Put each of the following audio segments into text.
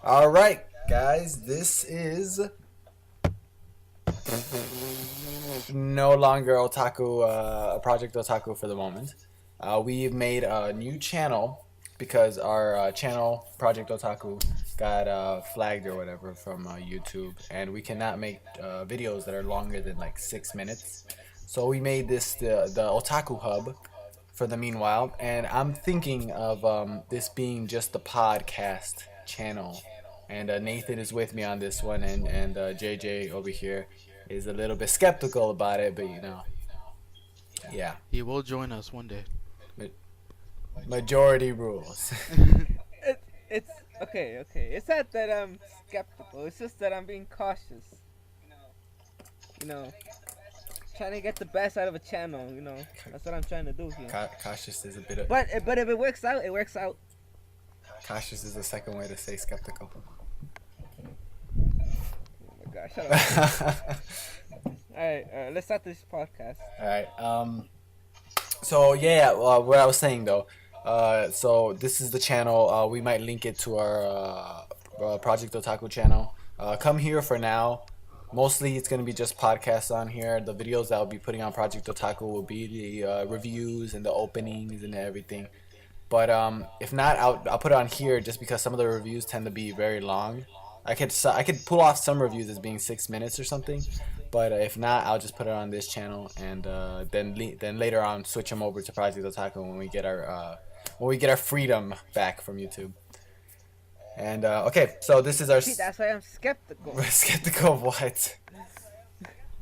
All right, guys, this is no longer Project Otaku for the moment. We've made a new channel because our channel, Project Otaku, got flagged or whatever from YouTube, and we cannot make videos that are longer than like 6 minutes. So we made this the Otaku Hub for the meanwhile, and I'm thinking of this being just the podcast channel. And Nathan is with me on this one, and JJ over here is a little bit skeptical about it, but yeah, He will join us one day. majority rules. It's okay. It's not that I'm skeptical. It's just that I'm being cautious. You know, trying to get the best out of a channel. That's what I'm trying to do here. Cautious is a bit of. But if it works out, it works out. Cautious is the second way to say skeptical. Oh my gosh, shut up. All right, let's start this podcast. All right. So yeah, what I was saying though. So this is the channel. We might link it to our Project Otaku channel. Come here for now. Mostly it's gonna be just podcasts on here. The videos that I'll be putting on Project Otaku will be the reviews and the openings and everything. But if not, I'll put it on here just because some of the reviews tend to be very long. I could pull off some reviews as being 6 minutes or something, but if not, I'll just put it on this channel and then later on switch them over to Project Otaku when we get our freedom back from YouTube. And okay, so this is our. See, that's why I'm skeptical. Skeptical of what?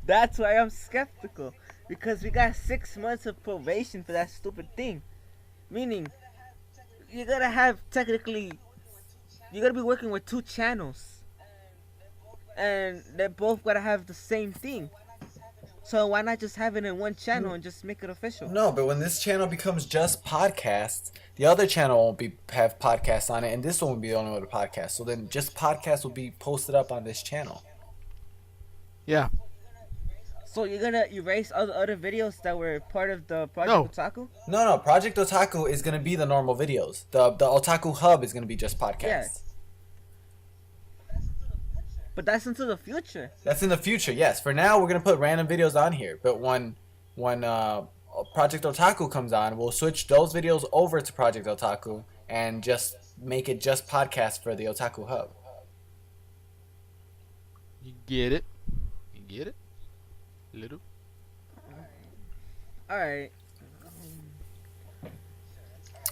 That's why I'm skeptical because we got 6 months of probation for that stupid thing, meaning you're gonna be working with two channels, and they're both gonna have the same thing. So why not just have it in one channel and just make it official? No, but when this channel becomes just podcasts, the other channel won't have podcasts on it, and this one will be the only one with a podcast. So then just podcasts will be posted up on this channel. Yeah. So you're gonna erase all the other videos that were part of the Project Otaku? No. Project Otaku is gonna be the normal videos. The Otaku Hub is gonna be just podcasts. Yeah. But that's into the future. That's in the future, yes. For now, we're gonna put random videos on here. But when Project Otaku comes on, we'll switch those videos over to Project Otaku and just make it just podcast for the Otaku Hub. You get it? You get it? Little? Alright.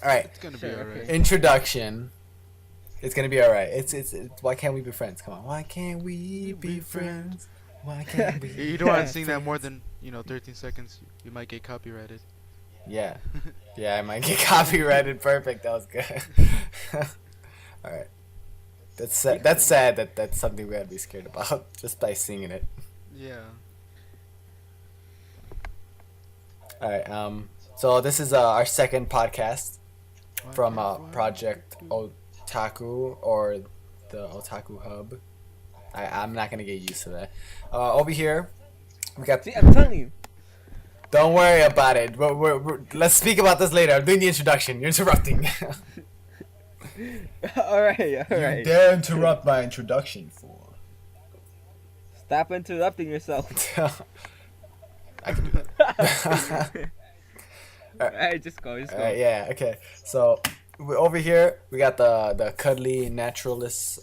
Alright. It's gonna Sure, be alright. okay. Introduction. It's gonna be alright. It's why can't we be friends? Come on. Why can't we be friends? Why can't we? You don't want to sing that more than 13 seconds. You might get copyrighted. Yeah. Yeah, I might get copyrighted. Perfect. That was good. Alright. That's sad that that's something we gotta be scared about just by singing it. Yeah. Alright, so this is our second podcast from Project Otaku or the Otaku Hub. I'm not gonna get used to that. Over here, we got. See, I'm telling you. Don't worry about it. Let's speak about this later. I'm doing the introduction. You're interrupting. Alright. You dare interrupt my introduction for? Stop interrupting yourself. I can do that. Alright, just go. Yeah. Okay. So over here we got the cuddly naturalist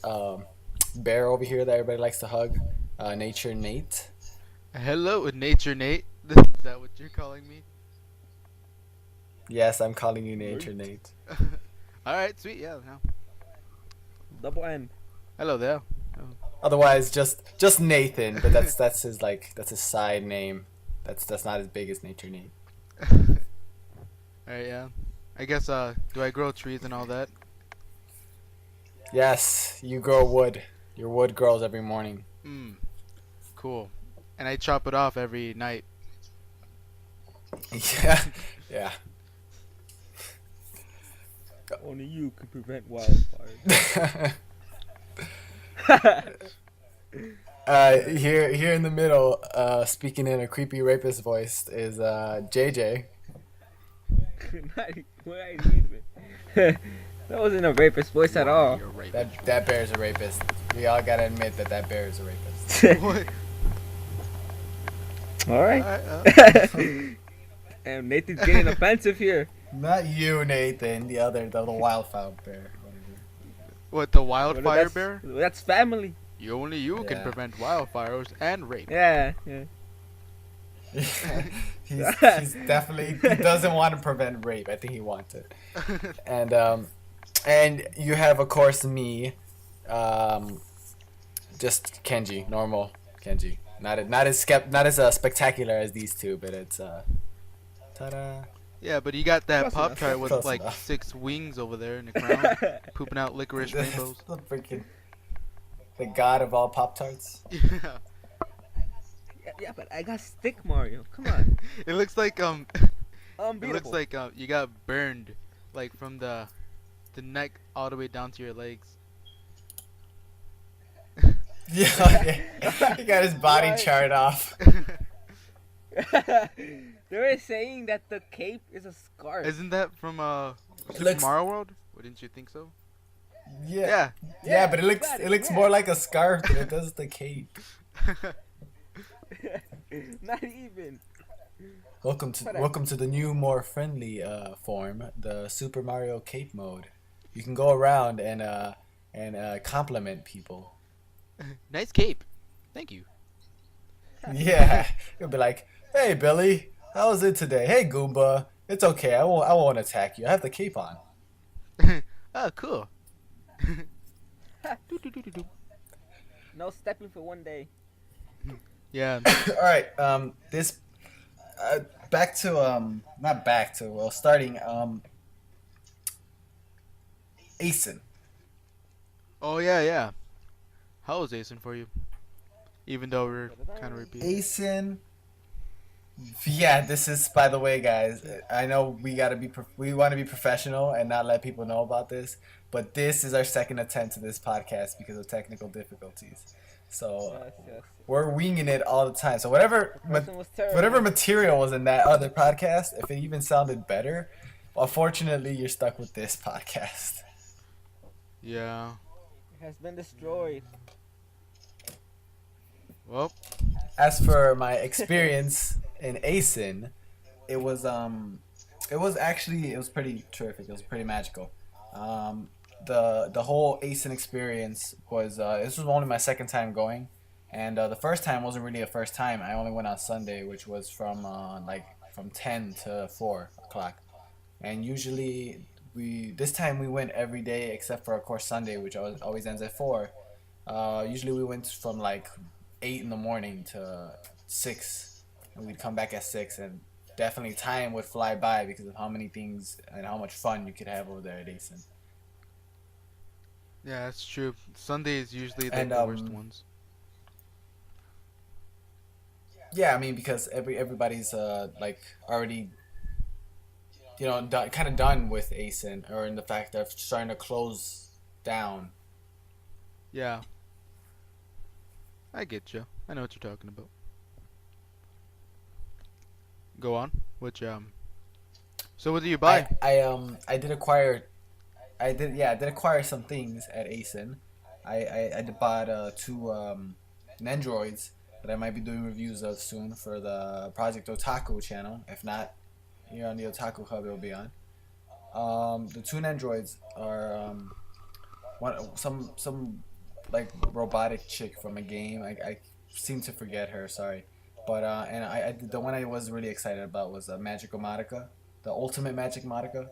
bear over here that everybody likes to hug. Nature Nate. Hello, Nature Nate. Is that what you're calling me? Yes, I'm calling you Nature Nate. Alright, sweet. Yeah. No. Double N. Hello there. Otherwise, just Nathan. But that's his side name. That's not as big as Nature Nate. Alright, yeah. I guess, do I grow trees and all that? Yes, you grow wood. Your wood grows every morning. Cool. And I chop it off every night. Yeah. Only you can prevent wildfires. Here in the middle, speaking in a creepy rapist voice, is JJ. What I leave it. That wasn't a rapist voice at all. You're right. That bear is a rapist. We all gotta admit that that bear is a rapist. What? All right. Uh, And Nathan's getting offensive here. Not you, Nathan. The other, the wildfire bear. Whatever. what, the Well, wildfire that's, bear? That's family. Only you can Yeah. prevent wildfires and rape. Yeah. Yeah. he's definitely he doesn't want to prevent rape. I think he wants it. And you have of course me, just Kenji, normal Kenji. Not as spectacular as these two, but it's ta-da. Yeah, but you got that Close Pop enough. Tart with Close like enough. 6 wings over there in the crown, pooping out licorice rainbows. The freaking the god of all Pop Tarts. Yeah. Yeah, but I got stick Mario. Come on. It looks like it Unbeatable. looks like you got burned, like from the neck all the way down to your legs. Yeah, he got his body Right. charred off. They were saying that the cape is a scarf. Isn't that from Super Looks- Mario World? Wouldn't you think so? Yeah. Yeah. Yeah, but it you looks got it looks yeah. more like a scarf than it does the cape. Not even. Welcome to the new, more friendly form, the Super Mario Cape mode. You can go around and compliment people. Nice cape. Thank you. Yeah, you'll be like, "Hey Billy, how was it today? Hey Goomba, it's okay. I won't attack you. I have the cape on." Oh, cool. Doo-doo-doo-doo-doo. No stepping for one day. Yeah. All right. This back to not back to well starting Acen. Oh yeah, yeah. How was Acen for you? Even though we're kind of repeating. Acen. Yeah, this is by the way, guys. I know we want to be professional and not let people know about this, but this is our second attempt to this podcast because of technical difficulties. So Yes. we're winging it all the time. So whatever First one was terrible. whatever material was in that other podcast, if it even sounded better, unfortunately, you're stuck with this podcast. Yeah. It has been destroyed. Well, As for my experience in Acen, it was pretty terrific. It was pretty magical. The whole Acen experience was this was only my second time going, and the first time wasn't really a first time. I only went on Sunday, which was from 10 to 4 o'clock, and usually this time we went every day except for of course Sunday, which always ends at 4. Usually we went from like 8 in the morning to 6, and we'd come back at 6, and definitely time would fly by because of how many things and how much fun you could have over there at Acen. yeah, that's true. Sunday is usually like And, the worst ones. Yeah, I mean because everybody's like already, kind of done with Acen, or in the fact they're starting to close down. Yeah. I get you. I know what you're talking about. Go on. So what do you buy? I did acquire. I did acquire some things at Acen. I bought 2 Nendroids that I might be doing reviews of soon for the Project Otaku channel. If not, here on the Otaku Hub it will be on. The 2 Nendroids are some like robotic chick from a game. I seem to forget her. Sorry, but and the one I was really excited about was Magical Madoka, the Ultimate Magic Madoka,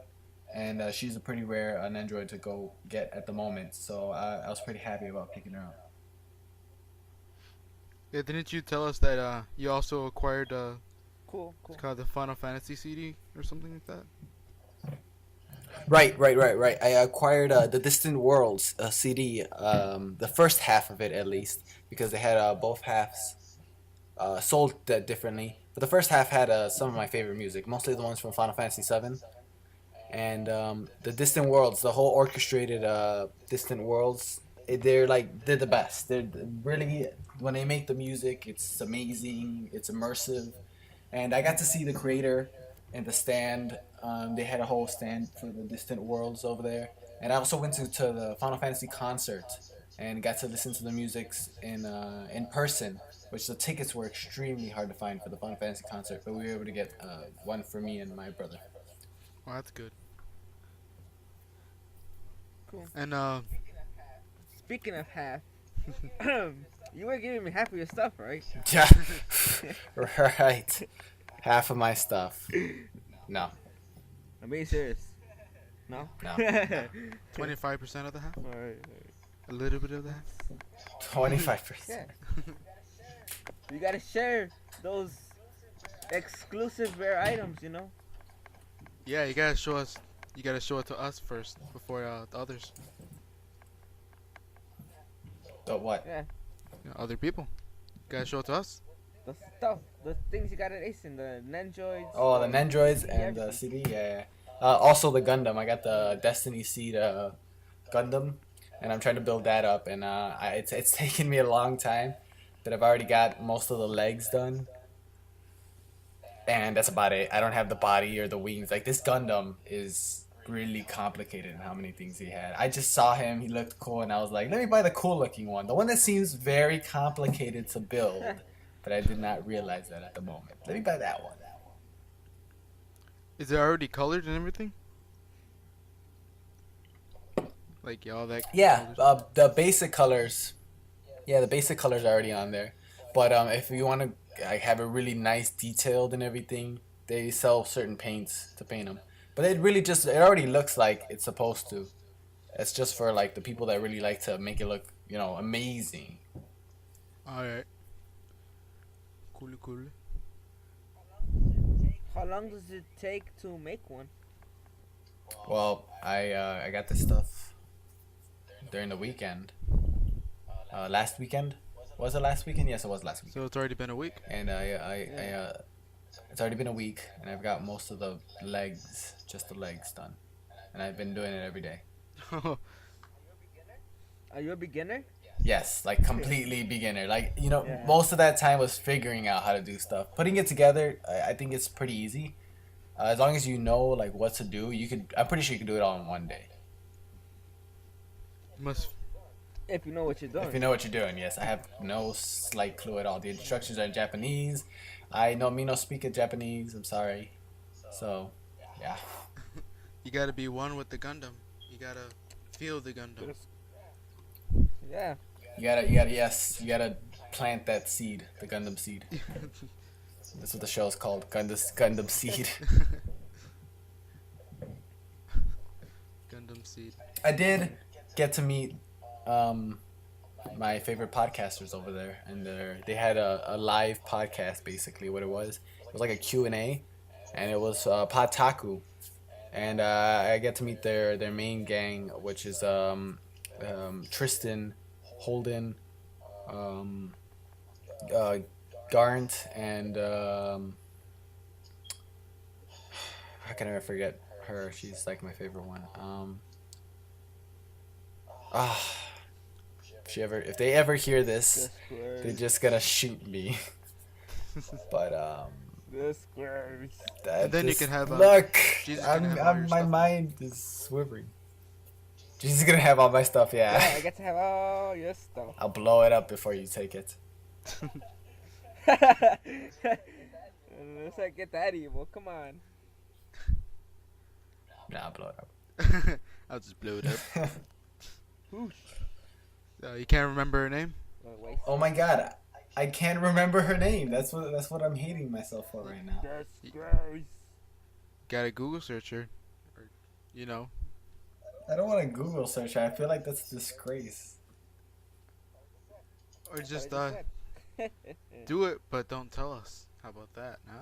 and she's a pretty rare Nendroid to go get at the moment. So I was pretty happy about picking her up. Yeah, didn't you tell us that you also acquired Cool. it's called the Final Fantasy CD or something like that? Right. I acquired the Distant Worlds CD, the first half of it at least, because they had both halves sold differently. But the first half had some of my favorite music, mostly the ones from Final Fantasy VII. And the Distant Worlds, the whole orchestrated Distant Worlds, they're the best. They're really, when they make the music, it's amazing, it's immersive. And I got to see the creator and the stand. They had a whole stand for the Distant Worlds over there, And I also went to the Final Fantasy concert and got to listen to the music in person, which the tickets were extremely hard to find for the Final Fantasy concert, but we were able to get one for me and my brother. Well, that's good. Cool. And Speaking of half, you were giving me half of your stuff, right? Yeah, right. Half of my stuff. No, I'm being serious. No? no. 25% of the half. Alright. A little bit of the half. 25%. You gotta share those exclusive rare items, you know? Yeah, you gotta show us. You gotta show it to us first before the others. So what? Yeah. Other people. You gotta show it to us. The stuff, the things you got at Acen, the Nendroids. Oh, the Nendroids and the CD, yeah. Also the Gundam. I got the Destiny Seed Gundam, and I'm trying to build that up. And it's taken me a long time, but I've already got most of the legs done, and that's about it. I don't have the body or the wings. Like this Gundam is really complicated in how many things he had. I just saw him. He looked cool, and I was like, let me buy the cool looking one, the one that seems very complicated to build. But I did not realize that at the moment. Let me buy that one. Is it already colored and everything? Like all that. Yeah, colors? the basic colors. Yeah, the basic colors are already on there. But if you want to like, have it really nice, detailed and everything, they sell certain paints to paint them. But it already looks like it's supposed to. It's just for like the people that really like to make it look, amazing. All right. Cool, cool. How long does it take to make one? Well, I got this stuff during the weekend. Last weekend. Was it last weekend? Yes, it was last weekend. So it's already been a week. And it's already been a week, and I've got most of the legs, just the legs done, and I've been doing it every day. Are you a beginner? Yes, like completely beginner. Like Yeah. most of that time was figuring out how to do stuff. Putting it together, I think it's pretty easy. As long as you know like what to do, you could. I'm pretty sure you can do it all in one day. Must. If you know what you're doing. If you know what you're doing, yes. I have no slight clue at all. The instructions are in Japanese. I know me no speak of Japanese. I'm sorry. So, yeah. You gotta be one with the Gundam. You gotta feel the Gundam. Yeah. You gotta plant that seed, the Gundam seed. That's what the show is called, Gundam Seed. Gundam seed. I did get to meet my favorite podcasters over there, and they had a live podcast. Basically, what it was like a Q&A, and it was Podtaku, and I get to meet their main gang, which is Tristan, Holden, Garnt, and how can I forget her? She's like my favorite one. If they ever hear this, they're just gonna shoot me. But This gross. And then you can have, look. Jesus can have all your My stuff. mind is swivering. Jesus is gonna have all my stuff. Yeah, I Yeah. get to have all your stuff. I'll blow it up before you take it. Let's not get that evil. Come on. Nah, I'll blow it up. I'll just blow it up. Whoosh. You can't remember her name? Wait. Oh my god, I can't remember her name. That's what I'm hating myself for right now. That's gross. Gotta Google search her. Or, you know. I don't want to Google search her. I feel like that's a disgrace. Or just Sorry, do it, but don't tell us. How about that? No.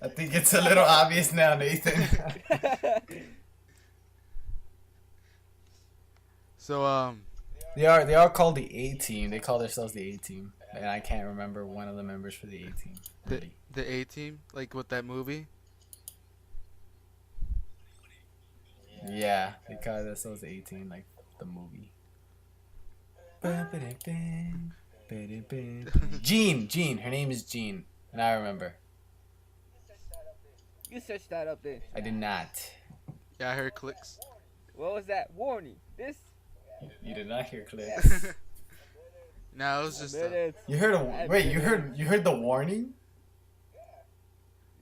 I think it's a little obvious now, Nathan. So They are called the A Team. They call themselves the A Team, and I can't remember one of the members for the A Team. the A Team, like with that movie. Yeah, they call themselves the A Team, like the movie. Jean. Her name is Jean, and I remember. You searched that up there. I did not. Yeah, I heard clicks. What was that? Warning. This You did not hear clicks. No, it was just minutes. You heard a I wait. didn't. You heard the warning.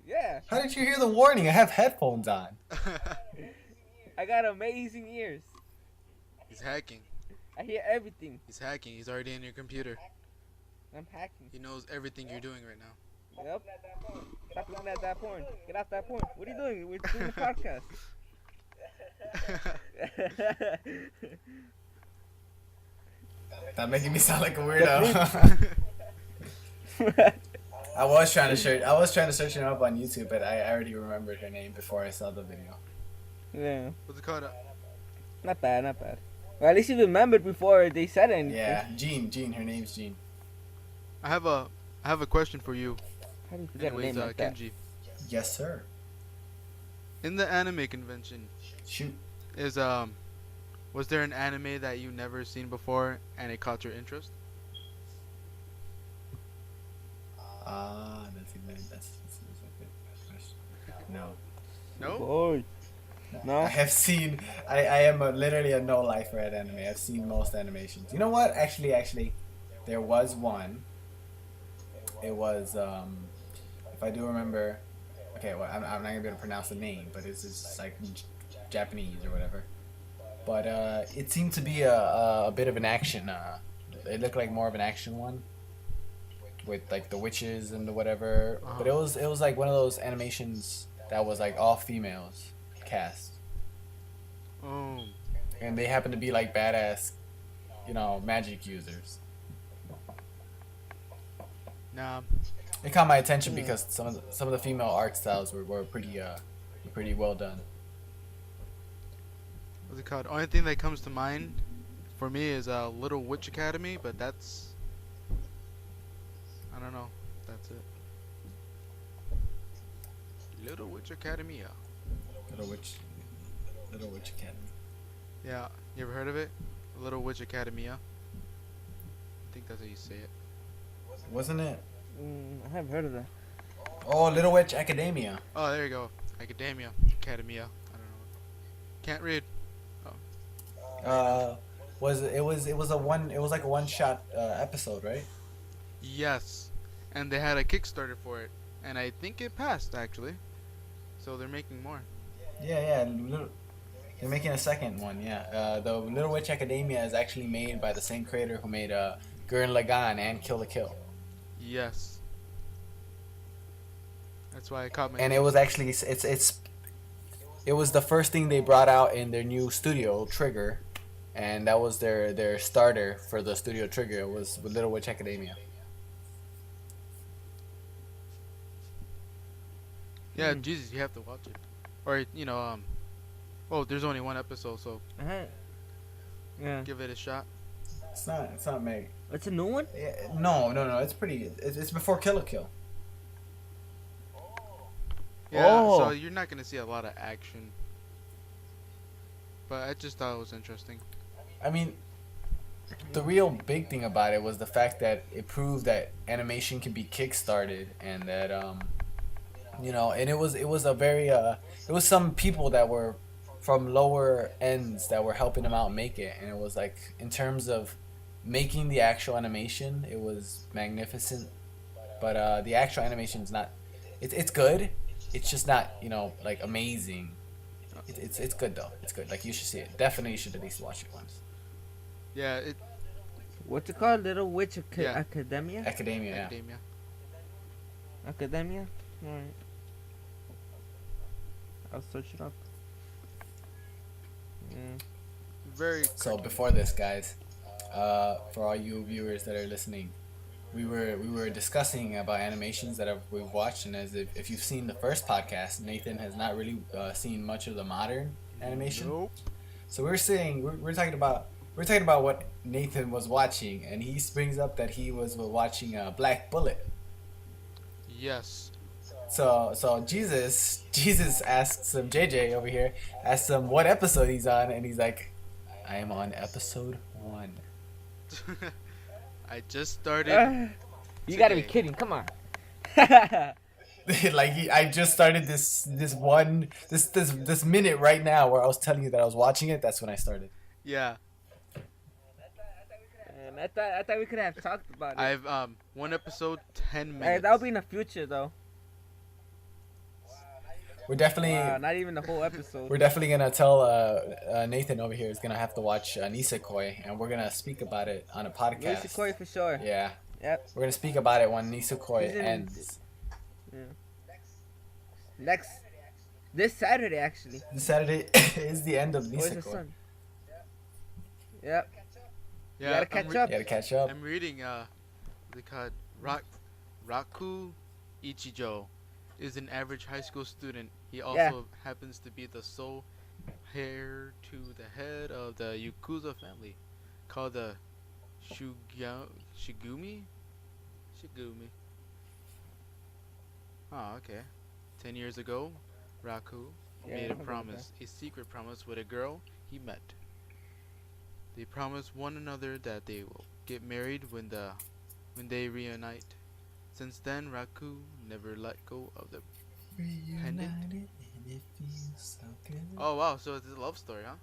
Yeah. How did you hear the warning? I have headphones on. I got amazing ears. He's hacking. I hear everything. He's hacking. He's already in your computer. I'm hacking. He knows everything you're doing right now. Yep. Stop looking at that porn. Get off that porn. What are you doing? We're doing a podcast. That making me sound like a weirdo. I was trying to search him up on YouTube, but I already remembered her name before I saw the video. Yeah. What's it called? Not bad, not bad. Well, at least you remembered before they said anything. Yeah, Jean. Her name's Jean. I have a question for you. How do you forget a Anyways, name like that? Kenji. Yes, sir. In the anime convention, Shoot. was there an anime that you never seen before and it caught your interest? That's a good question. No. No. Boy. No? I have seen. I am literally a no lifer at anime. I've seen most animations. You know what? Actually, there was one. It was if I do remember. Okay, well, I'm not gonna be able to pronounce the name, but it's just like Japanese or whatever. But it seemed to be a bit of an action. It looked like more of an action one, with like the witches and the whatever. Uh-huh. But it was like one of those animations that was like all females cast, Oh. and they happen to be like badass, magic users. Nah. It caught my attention because some of the female art styles were pretty well done. What's it called? Only thing that comes to mind for me is Little Witch Academy, but that's I don't know. That's it. Little Witch Academia. Little Witch Academy. Yeah, you ever heard of it? Little Witch Academia. I think that's how you say it. Wasn't it? I haven't heard of that. Oh, Little Witch Academia. Oh, there you go. Academia. Academia. I don't know. Can't read. It was like a one shot episode, right? Yes. And they had a Kickstarter for it. And I think it passed, actually. So they're making more. Yeah. They're making a second one. Yeah. The Little Witch Academia is actually made by the same creator who made Gurren Lagann and Kill la Kill. Yes. That's why I caught my. And it was actually it was the first thing they brought out in their new studio Trigger, and that was their starter for the studio Trigger. It was with Little Witch Academia. Yeah, Jesus, you have to watch it. Or well, there's only one episode, so Yeah. give it a shot. It's not Meg. It's a new one? Yeah, no. It's pretty. It's before Kill la Kill. Yeah, Oh. so you're not gonna see a lot of action. But I just thought it was interesting. I mean, the real big thing about it was the fact that it proved that animation can be kickstarted, and that and it was a very it was some people that were from lower ends that were helping them out make it, and it was like, in terms of making the actual animation, it was magnificent, but the actual animation is not. It's good. It's just not like amazing. It's good though. It's good. Like, you should see it. Definitely, you should at least watch it once. Yeah, it What's it called? Little Witch Yeah. Academia? Academia. Yeah. Academia. Academia? Alright. I'll search it up. Yeah. Very So before this, guys, for all you viewers that are listening, we were discussing about animations that we've watched, and as if you've seen the first podcast, Nathan has not really seen much of the modern animation. Nope. So we're talking about what Nathan was watching, and he brings up that he was watching Black Bullet. Yes. So Jesus asks him, JJ over here asks him what episode he's on, and he's like, I am on episode 1. I just started. You gotta be Today. kidding. Come on. I just started this minute right now where I was telling you that I was watching it. That's when I started. Yeah, And I thought we could have talked about it. I've one episode, 10 Hey, minutes. that'll be in the future though. We're definitely Wow, not even the whole episode. we're definitely gonna tell Nathan over here is gonna have to watch Nisekoi, and we're gonna speak about it on a podcast. Nisekoi for sure. Yeah, Yep. we're gonna speak about it when Nisekoi He's in- ends. Next, this Saturday actually. This Saturday is the end of Where's the Nisekoi. sun? Yep. Yeah, You gotta catch up. You gotta catch up. I'm reading they call it Raku Ichijo is an average high school student. He also happens to be the sole heir to the head of the Yakuza family, called the Shigumi. Oh, okay. 10 years ago, Raku Yeah, made a something like promise, a secret promise with a girl he met. They promise one another that they will get married when they reunite. Since then, Raku never let go of the pendant. Reunited and it feels so good. Oh wow, so it's a love story, huh?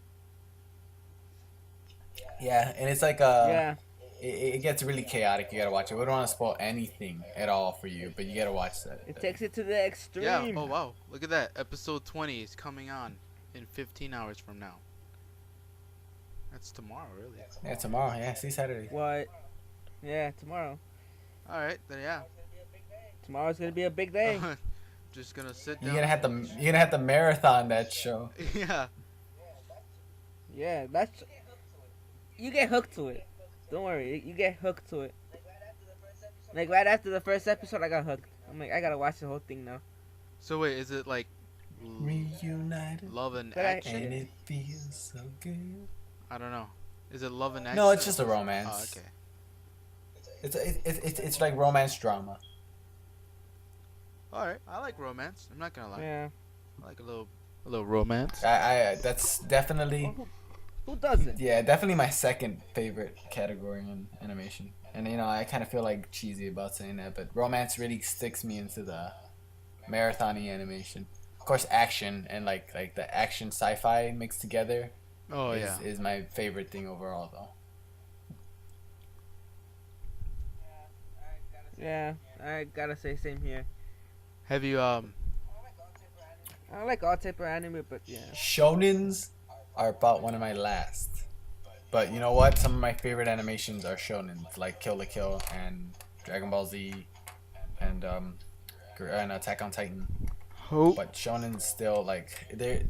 Yeah, and it's like Yeah. it gets really chaotic. You gotta watch it. We don't want to spoil anything at all for you, but you gotta watch that. It takes it to the extreme. Yeah. Oh wow, look at that. Episode 20 is coming on in 15 hours from now. That's tomorrow, really. Yeah, tomorrow. Yeah, see Saturday. What? Yeah, tomorrow. All right, then yeah. Tomorrow's gonna be a big day. Just gonna sit You're down. gonna have to marathon that show. Yeah. Yeah, that's. You get hooked to it. Don't worry, you get hooked to it. Like right after the first episode, I got hooked. I'm like, I gotta watch the whole thing now. So wait, is it like Reunited love and But I- action? and it feels so good. I don't know. Is it love and action? No, it's just a romance. Oh, okay. It's like romance drama. All right. I like romance. I'm not gonna lie. Yeah. I like a little romance. I that's definitely Who doesn't? yeah, definitely my second favorite category in animation. And you know, I kind of feel like cheesy about saying that, but romance really sticks me into the marathon-y animation. Of course, action and like the action sci-fi mixed together Oh yeah. is my favorite thing overall, though. Yeah, I gotta say same here. Have you I like all type of anime, but yeah. Shonens are about one of my last. But you know what? Some of my favorite animations are shonens, like Kill la Kill and Dragon Ball Z and Attack on Titan. But shonens still like they're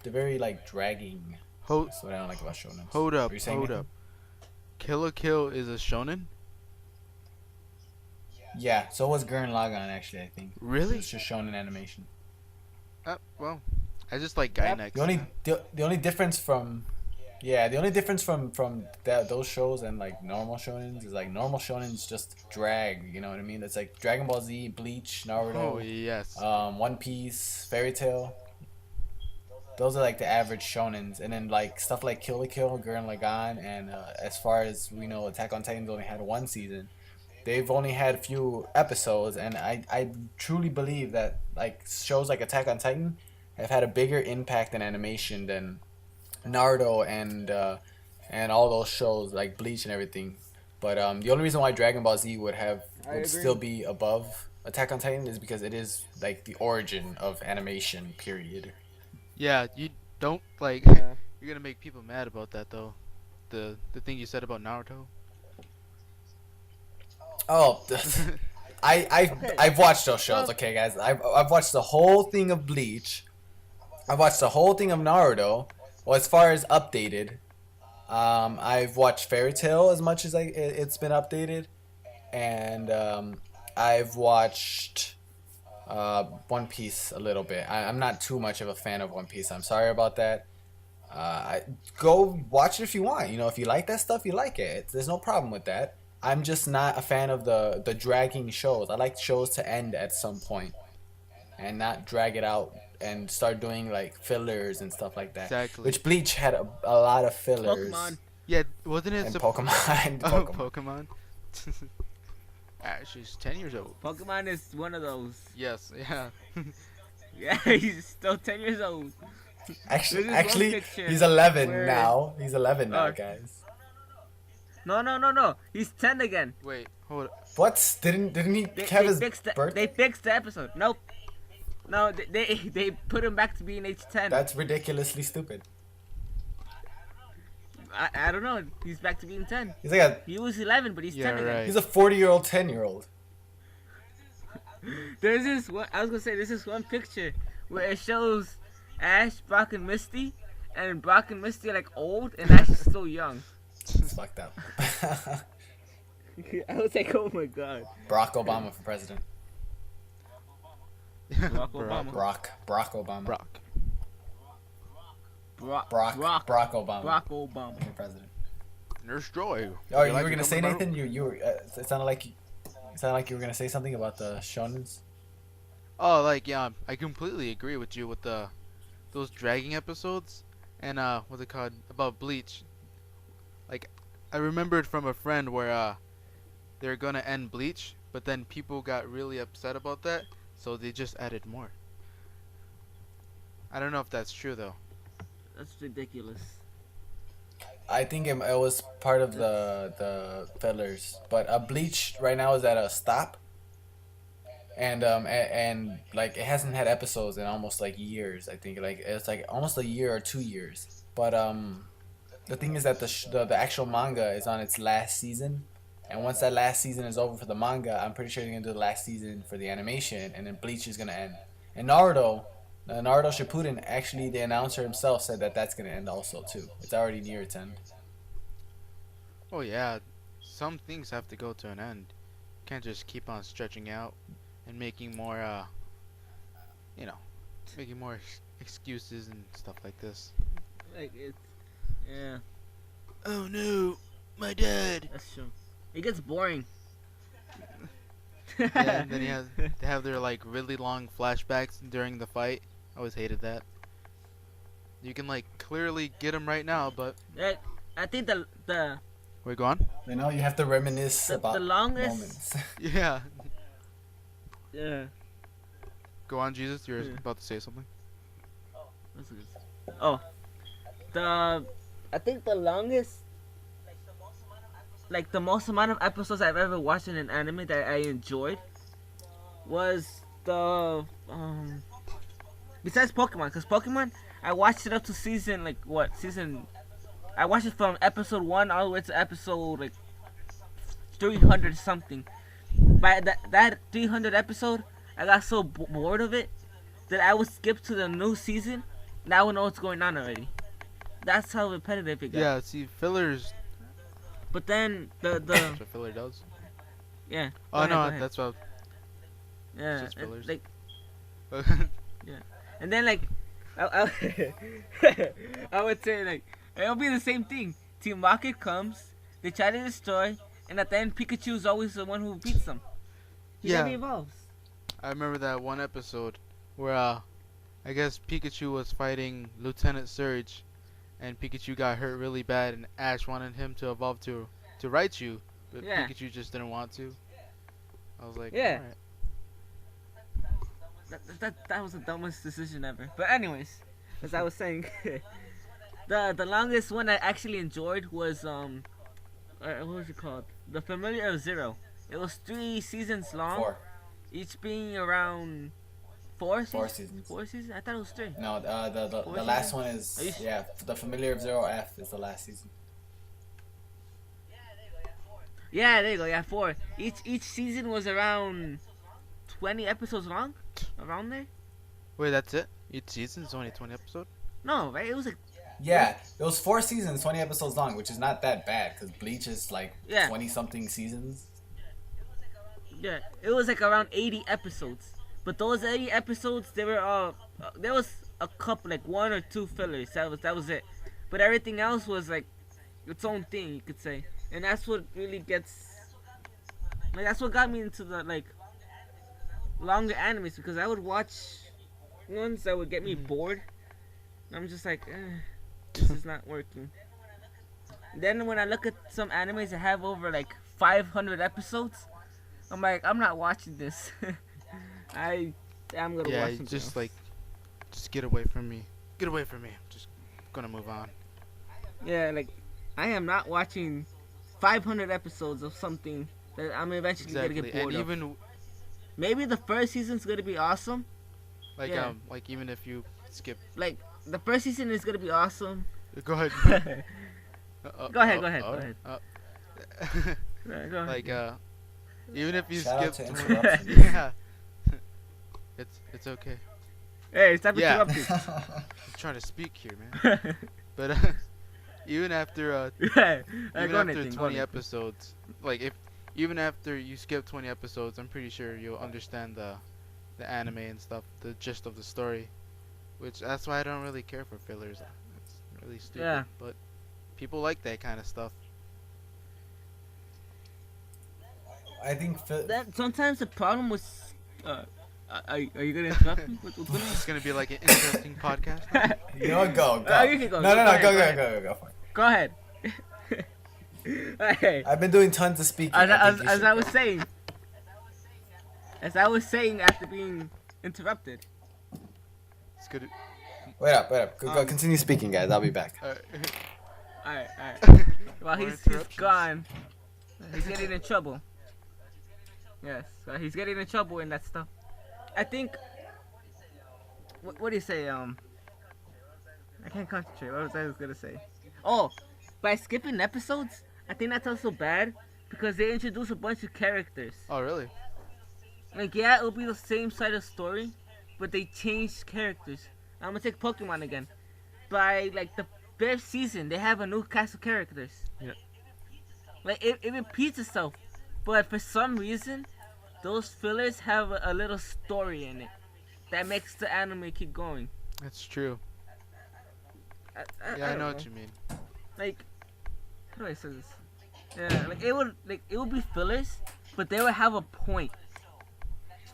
very like dragging. Hold That's what I don't like about shonens. hold up, Were you saying hold anything? up. Kill la Kill is a shonen? Yeah, so was Gurren Lagann actually. I think Really? it's just shonen animation. Well, I just like guy Yep. necks. The only difference from those shows and like normal shonens is like normal shonens just drag. You know what I mean? It's like Dragon Ball Z, Bleach, Oh Naruto, yes. One Piece, Fairy Tail. Those are like the average shonens, and then like stuff like Kill la Kill, Gurren Lagann, and as far as we know, Attack on Titan's only had one season. They've only had a few episodes, and I truly believe that like shows like Attack on Titan have had a bigger impact in animation than Naruto and all those shows like Bleach and everything. But the only reason why Dragon Ball Z would agree. still be above Attack on Titan is because it is like the origin of animation. Period. Yeah, you don't like. Yeah. You're gonna make people mad about that though. The thing you said about Naruto. Oh, Okay. I've watched those shows. Okay, guys, I've watched the whole thing of Bleach. I've watched the whole thing of Naruto. Well, as far as updated, I've watched Fairy Tail as much as it's been updated, and I've watched One Piece a little bit. I'm not too much of a fan of One Piece. I'm sorry about that. Go watch it if you want. You know, if you like that stuff, you like it. There's no problem with that. I'm just not a fan of the dragging shows. I like shows to end at some point and not drag it out and start doing like fillers and stuff like that. Exactly. Which Bleach had a lot of fillers. Pokemon. Yeah, wasn't it? And sup- Pokemon. Oh, Pokemon. Pokemon. She's 10 years old. Pokemon is one of those. Yes, yeah. Yeah, he's still 10 years old. Actually, There's this one actually, picture he's 11 where- now. He's 11 now, Uh, guys. No. He's 10 again. Wait, hold. What? Didn't he They, have they his fixed the, birthday? they fixed the episode. Nope. No, they put him back to being age 10. That's ridiculously stupid. I don't know. He's back to being 10. He's like a He was 11, but he's Yeah, 10 again. right. he's a 40-year-old 10-year-old. There's this one. I was gonna say there's this one picture where it shows Ash, Brock, and Misty, and Brock and Misty are like old, and Ash is still young. It's fucked up. I was like, oh my god. Barack Obama for president. Barack Bro- Obama. Barack Obama. Brock. Brock Barack Obama Obama. for president. Nurse Joy. Oh, you like were to gonna say come in my Nathan? You were. It sounded like you were gonna say something about the shonens. Oh, like yeah, I completely agree with you with those dragging episodes and what's it called about Bleach. Like, I remembered from a friend where they're gonna end Bleach, but then people got really upset about that, so they just added more. I don't know if that's true though. That's ridiculous. I think it was part of the fillers, but Bleach right now is at a stop, and like it hasn't had episodes in almost like years. I think like it's like almost a year or 2 years. But the thing is that the actual manga is on its last season, and once that last season is over for the manga, I'm pretty sure they're gonna do the last season for the animation, and then Bleach is gonna end. And Naruto Shippuden, actually the announcer himself said that that's gonna end also too. It's already near its end. Oh yeah, some things have to go to an end. Can't just keep on stretching out and making more making more excuses and stuff like this. Like it's, yeah, Oh no, my dad. that's true. It gets boring. Yeah, and then they have their like really long flashbacks during the fight. I always hated that. You can like clearly get them right now, but Like, I think the wait, go on. You know, you have to reminisce The- about the longest- moments. Yeah, yeah. go on, Jesus. You're Yeah. about to say something. What's this? Oh, I think the longest, like the most amount of episodes I've ever watched in an anime that I enjoyed was the besides Pokemon, because Pokemon I watched it up to season like what season. I watched it from episode 1 all the way to episode like 300 something. By that 300 episode, I got so bored of it that I would skip to the new season. And I would know what's going on already. That's how repetitive it got. Yeah, see, fillers. But then the That's what filler does. yeah. Oh Go no, ahead. that's what. Yeah. just fillers. Like, and then like, I I would say like it'll be the same thing. Team Rocket comes, they try to destroy, and at the end Pikachu is always the one who beats them. He Yeah. never evolves. I remember that one episode where I guess Pikachu was fighting Lieutenant Surge, and Pikachu got hurt really bad, and Ash wanted him to evolve to Raichu, but Yeah. Pikachu just didn't want to. I was like, Yeah. alright. That was the dumbest decision ever. But anyways, as I was saying, the longest one I actually enjoyed was what was it called? The Familiar of Zero. It was 3 seasons long, 4. each being around 4 seasons. 4 seasons. 4 seasons? I thought it was 3. No, the Four last seasons? one Are is you yeah. The Familiar of Zero F is the last season. Yeah, there you go. Yeah, 4. Each season was around 20 episodes long, around there. Wait, that's it? Each season is only 20 episodes? No, right? It was like Yeah, it was 4 seasons, 20 episodes long, which is not that bad because Bleach is like Yeah. 20 something seasons. yeah, it was like around 80 episodes. But those 80 episodes, they were there was a couple, like 1 or 2 fillers. That was it. But everything else was like its own thing, you could say. And that's what really gets, like, that's what got me into the like longer animes, because I would watch ones that would get me bored. And I'm just like, this is not working. Then when I look at some animes that have over like 500 episodes, I'm like, I'm not watching this. I am gonna Yeah, watch something just else. like, just get away from me. Get away from me. I'm just gonna move on. Yeah, like I am not watching 500 episodes of something that I'm eventually gonna Exactly, get and bored of. even Maybe the first season's gonna be awesome. Yeah, like even if you skip, like the first season is gonna be awesome. go ahead. Go ahead, go ahead, go ahead. Go like ahead. even if you Shout out skip to 20, interruptions. yeah, it's okay. Hey, stop Yeah. interrupting. I'm trying to speak here, man. But even after Yeah, even go after Nathan, 20 go episodes, like if even after you skip 20 episodes, I'm pretty sure you'll understand the anime and stuff, the gist of the story. Which that's why I don't really care for fillers. It's really stupid, Yeah. but people like that kind of stuff. I think That sometimes the problem with are you gonna interrupt me? What's going It's gonna be like an interesting podcast. Now. on? you know what, go. You can go. No, ahead, go for it. Go ahead. Hey, I've been doing tons of speaking. as I was saying, after being interrupted. It's good. Wait up. Go, continue speaking, guys. I'll be back. Alright. Well, More he's interruptions. gone. He's getting in trouble. Yes, he's getting in trouble in that stuff. I think. What do you say? I can't concentrate. What was I gonna say? Oh, by skipping episodes, I think that's also bad because they introduce a bunch of characters. Oh really? Like, yeah, it'll be the same side of story, but they changed characters. I'm gonna take Pokemon again. By like the fifth season, they have a new cast of characters. Yeah. Like it repeats itself, but for some reason, those fillers have a little story in it that makes the anime keep going. That's true. I Yeah, I don't know what you mean. Like, how do I say this? Yeah, like it would be fillers, but they would have a point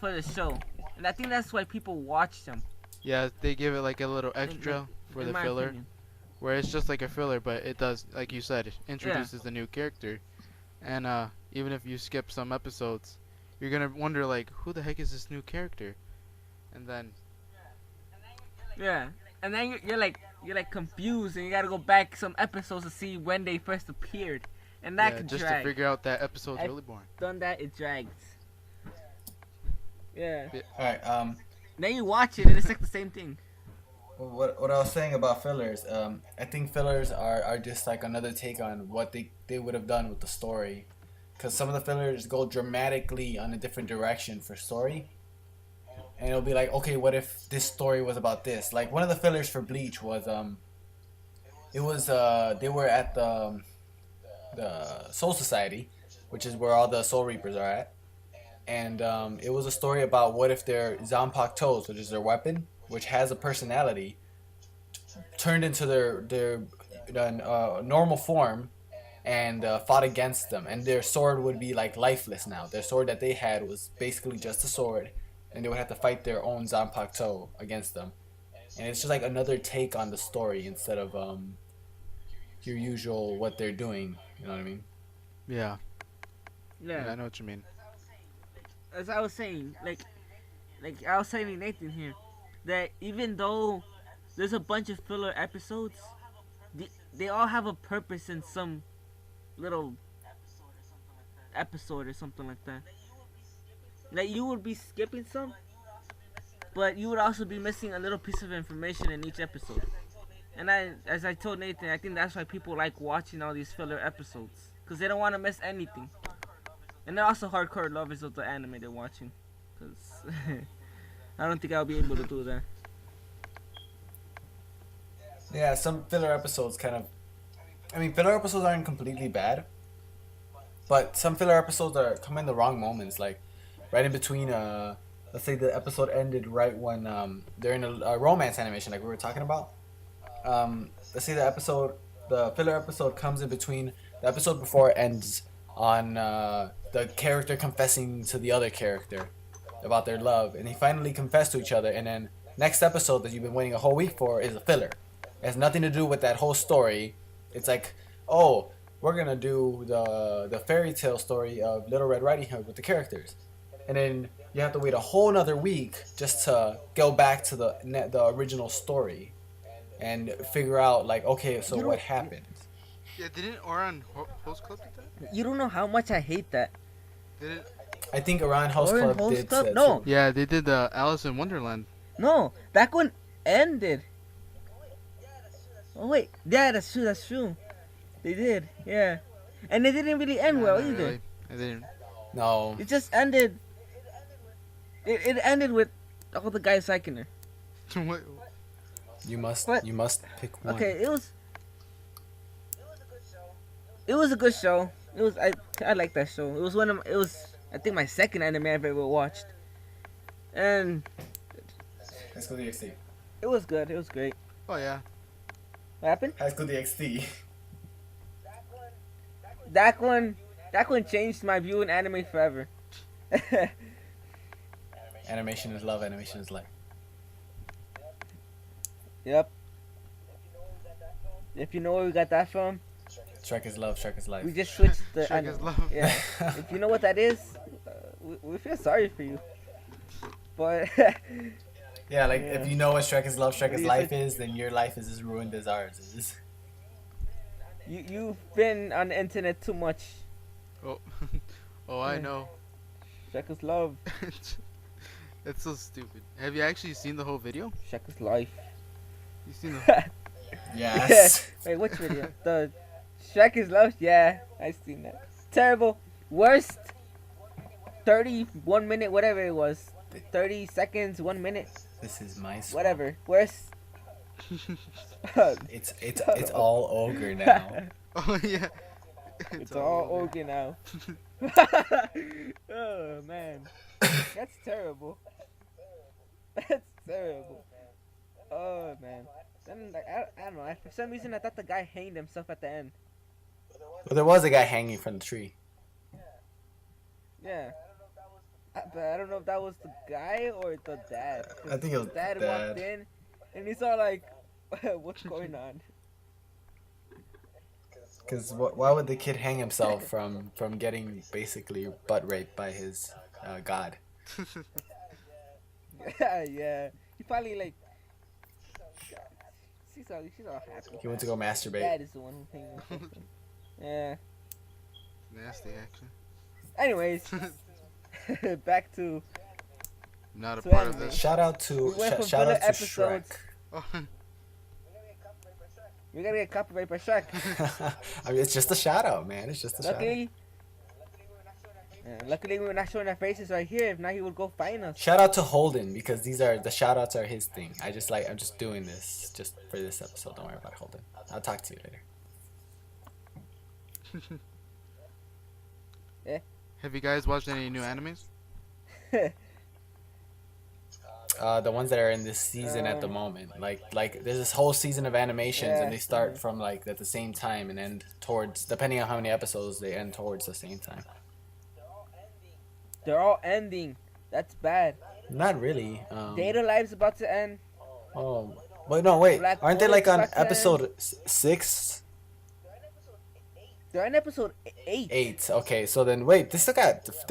for the show, and I think that's why people watch them. Yeah, they give it like a little extra for in the my filler, opinion. where it's just like a filler, but it does, like you said, it introduces the new character. And even if you skip some episodes, you're gonna wonder like, who the heck is this new character? And then Yeah, and then you're like confused, and you gotta go back some episodes to see when they first appeared, and that yeah, can just drag. to figure out that episode's I- really boring. Done that, it drags. Yeah. All right. Then you watch it, and it's like the same thing. What I was saying about fillers, I think fillers are just like another take on what they would have done with the story, because some of the fillers go dramatically on a different direction for story, and it'll be like, okay, what if this story was about this? Like one of the fillers for Bleach was they were at the Soul Society, which is where all the Soul Reapers are at, and it was a story about what if their Zanpakutos, toes, which is their weapon, which has a personality, turned into their normal form and fought against them, and their sword would be like lifeless now. Their sword that they had was basically just a sword, and they would have to fight their own Zanpakuto against them. And it's just like another take on the story instead of your usual what they're doing. You know what I mean? Yeah, Yeah. I know what you mean. As I was saying, like I was saying to Nathan here, that even though there's a bunch of filler episodes, they all have a purpose in some little episode or something like that. Like you would be skipping some, but you would also be missing a little piece of information in each episode. And as I told Nathan, I think that's why people like watching all these filler episodes, because they don't want to miss anything. And they're also hardcore lovers of the anime they're watching, because I don't think I'll be able to do that. Yeah, some filler episodes kind of. I mean, filler episodes aren't completely bad, but some filler episodes come in the wrong moments, like right in between. Let's say the episode ended right when they're in a romance animation, like we were talking about. Let's say the filler episode comes in between. The episode before ends on the character confessing to the other character about their love, and they finally confess to each other, and then next episode that you've been waiting a whole week for is a filler. It has nothing to do with that whole story. It's like, oh, we're gonna do the fairy tale story of Little Red Riding Hood with the characters, and then you have to wait a whole another week just to go back to the original story and figure out like, okay, so You what don't happened. Yeah, didn't Oran Host Club do that? you don't know how much I hate that. Did it? I think Orion House Orion Club Host did Club? that No. too. Yeah, they did the Alice in Wonderland. No, that one ended. Oh wait, yeah, that's true. That's true. They did, yeah, and it didn't really end Nah, well not either. really. I didn't. No, It just ended. It ended with all the guys liking her. What? you must What? pick one. Okay, it was a good show. It was I like that show. It was I think my second anime I've ever watched, and High School DxD. it was good. It was great. Oh yeah. What happened? High School DxD. That one changed my view in anime forever. Animation is love. Animation is life. Yep. If you know where we got that from, Shrek is love. Shrek is life. we just switched the Shrek anime. is love. Yeah. If you know what that is, we feel sorry for you. But Yeah, like Yeah. if you know what Shrek is love, Shrek What is do you life think? is, then your life is as ruined as ours is. you've been on the internet too much. Oh. Oh, I Yeah. know. Shrek is love. It's so stupid. Have you actually seen the whole video? Shrek is life. You seen the? Yes. Wait, which video? The Shrek is love? Yeah, I seen that. Terrible. Worst 31 minute, whatever it was. 30 seconds, 1 minute, This is my swamp. whatever. Worst. It's all ogre now. Oh yeah. It's all okay now. Oh man, that's terrible. That's terrible. Oh man. Then like I don't know. For some reason I thought the guy hanged himself at the end. Well, there was a guy hanging from the tree. Yeah. But I don't know if that was the guy or the dad. 'Cause I think it was the dad the walked dad. in and he saw like, what's going on? Because why would the kid hang himself from getting basically butt raped by his god? Yeah. He probably like. She's all happy. He went to go masturbate. Dad is the one who hanged himself. Yeah. Nasty action. Anyways, back to Not a So part of anyway. this. Shout out to We went from shout out filler to Shrek. episodes. Oh, we're gonna get copyright by Shrek. I mean, it's just a shout out, man. It's just a shout out. Luckily we're not showing our faces right here. If not, he would go find us. Shout out to Holden because these are the shout outs are his thing. I'm just doing this just for this episode. Don't worry about it, Holden. I'll talk to you later. have you guys watched any new animes? The ones that are in this season at the moment, like there's this whole season of animations, Yeah. and they start from like at the same time and end towards, depending on how many episodes, they end towards the same time. They're all ending. That's bad. Not really. Data Life's about to end. Oh, wait, no, wait. Black Aren't they like on Bullet's about to episode 6? They're on episode 8. 8. Okay, so then wait, they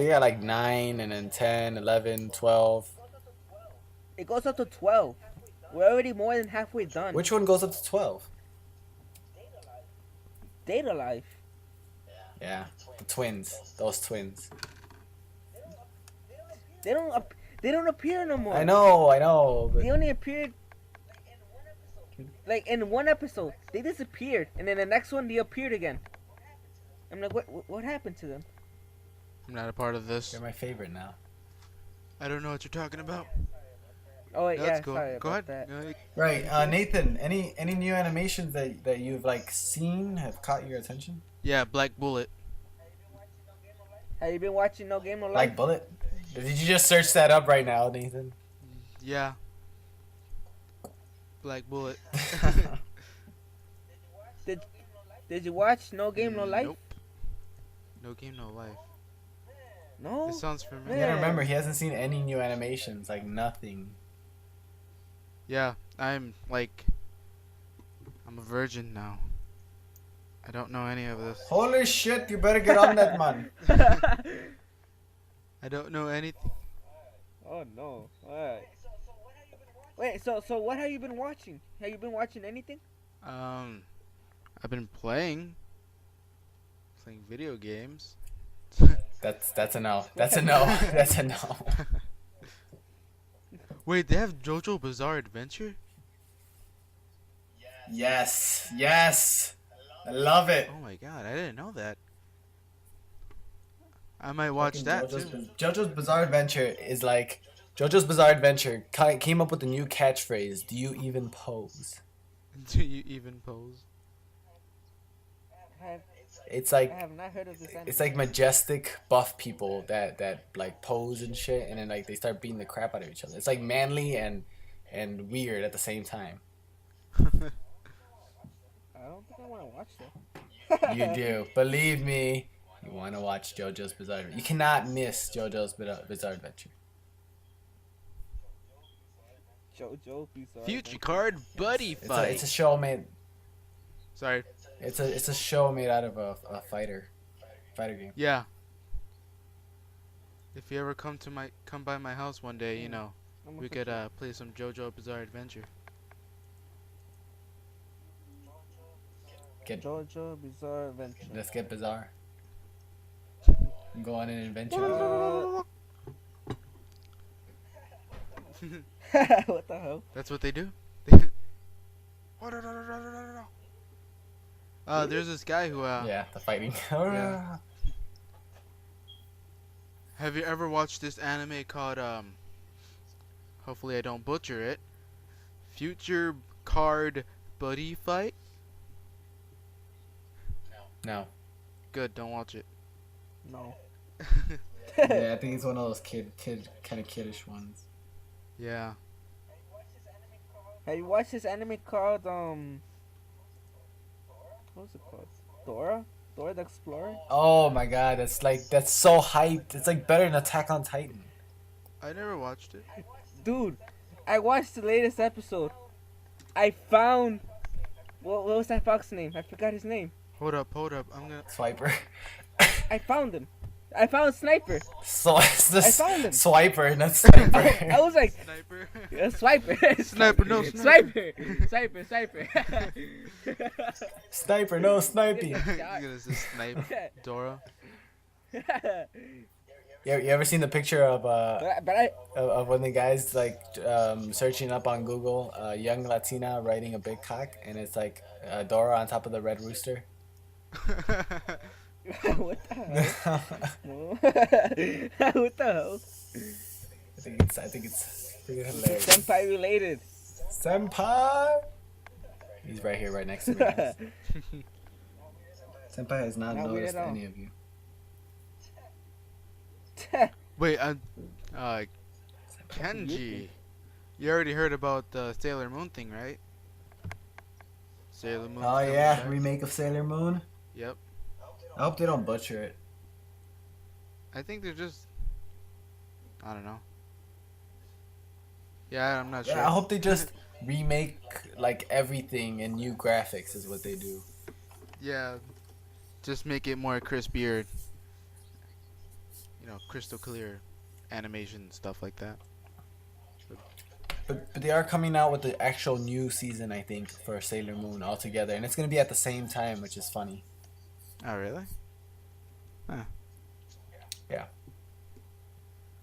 got like 9 and then 10, 11, 12. It goes up to 12. We're already more than halfway done. Which one goes up to 12? Data Life? Yeah, the twins. Those twins. They don't appear no more. I know. But They only appeared like in one episode. They disappeared, and then the next one they appeared again. I'm like, what happened to them? I'm not a part of this. they're my favorite now. I don't know what you're talking about. Oh wait, Let's yeah, go. sorry Go about ahead. that. Go ahead. Right, Nathan. Any new animations that you've like seen have caught your attention? Yeah, Black Bullet. Have you been watching No Game No Life? Like Bullet? Did you just search that up right now, Nathan? Yeah. Black Bullet. Did you watch No Game No Life? Nope. No Game No Life. No. It sounds You familiar. Yeah. gotta remember, he hasn't seen any new animations. Like nothing. Yeah, I'm a virgin now. I don't know any of this. Holy shit! You better get on that, man. I don't know anything. Oh no. Alright. Wait, so what have you been watching? Have you been watching anything? I've been playing video games. That's a no. That's a no. That's a no. Wait, they have JoJo Bizarre Adventure? Yes. Yes. I love it. Oh my god, I didn't know that. I might watch that too. JoJo's Bizarre Adventure is like JoJo's Bizarre Adventure came up with a new catchphrase. Do you even pose? Do you even pose? It's I like have not heard of this anime. it's like majestic buff people that like pose and shit, and then like they start beating the crap out of each other. It's like manly and weird at the same time. I don't think I want to watch that. You do, believe me. You want to watch JoJo's Bizarre Adventure. You cannot miss JoJo's Bizarre Adventure. JoJo Bizarre Future Adventure. Card Buddy Fight. It's a show made. Sorry. It's a show made out of a fighter game. Yeah. If you ever come by my house one day, we could play some JoJo Bizarre Adventure. JoJo Bizarre Adventure. Let's get bizarre. Go on an adventure. What the hell? That's what they do. There's this guy who Yeah, the fighting. Yeah. Have you ever watched this anime called hopefully I don't butcher it, Future Card Buddy Fight? No. Good, don't watch it. No. Yeah, I think it's one of those kind of kiddish ones. Yeah. Have you watched this anime called what's it called? Dora? Dora the Explorer? Oh my god, that's so hyped. It's like better than Attack on Titan. I never watched it. Dude, I watched the latest episode. I found what was that fox's name? I forgot his name. Hold up. I'm gonna. Swiper. I found him. I found Sniper. So it's the I found him. Swiper, not Sniper. I was like, Sniper. yeah, Swiper. Sniper, no sniper. Sniper. Sniper, no sniping. You're gonna say snipe Dora. You ever seen the picture of but I of one of the guys like searching up on Google young Latina riding a big cock, and it's like Dora on top of the red rooster. what the hell? What the hell? I think it's pretty hilarious. Senpai related. Senpai. He's right here, right next to me. Guys. Senpai has not Not weird noticed at all. any of you. Wait, Kenji. You already heard about the Sailor Moon thing, right? Sailor Moon. Oh yeah, remake of Sailor Moon. Yep. I hope they don't butcher it. I think they're just. I don't know. Yeah, I'm not sure. Yeah, I hope they just remake like everything and new graphics is what they do. Yeah, just make it more crispier. Crystal clear animation, stuff like that. But they are coming out with the actual new season, I think, for Sailor Moon altogether, and it's gonna be at the same time, which is funny. Oh, really? Huh. Yeah.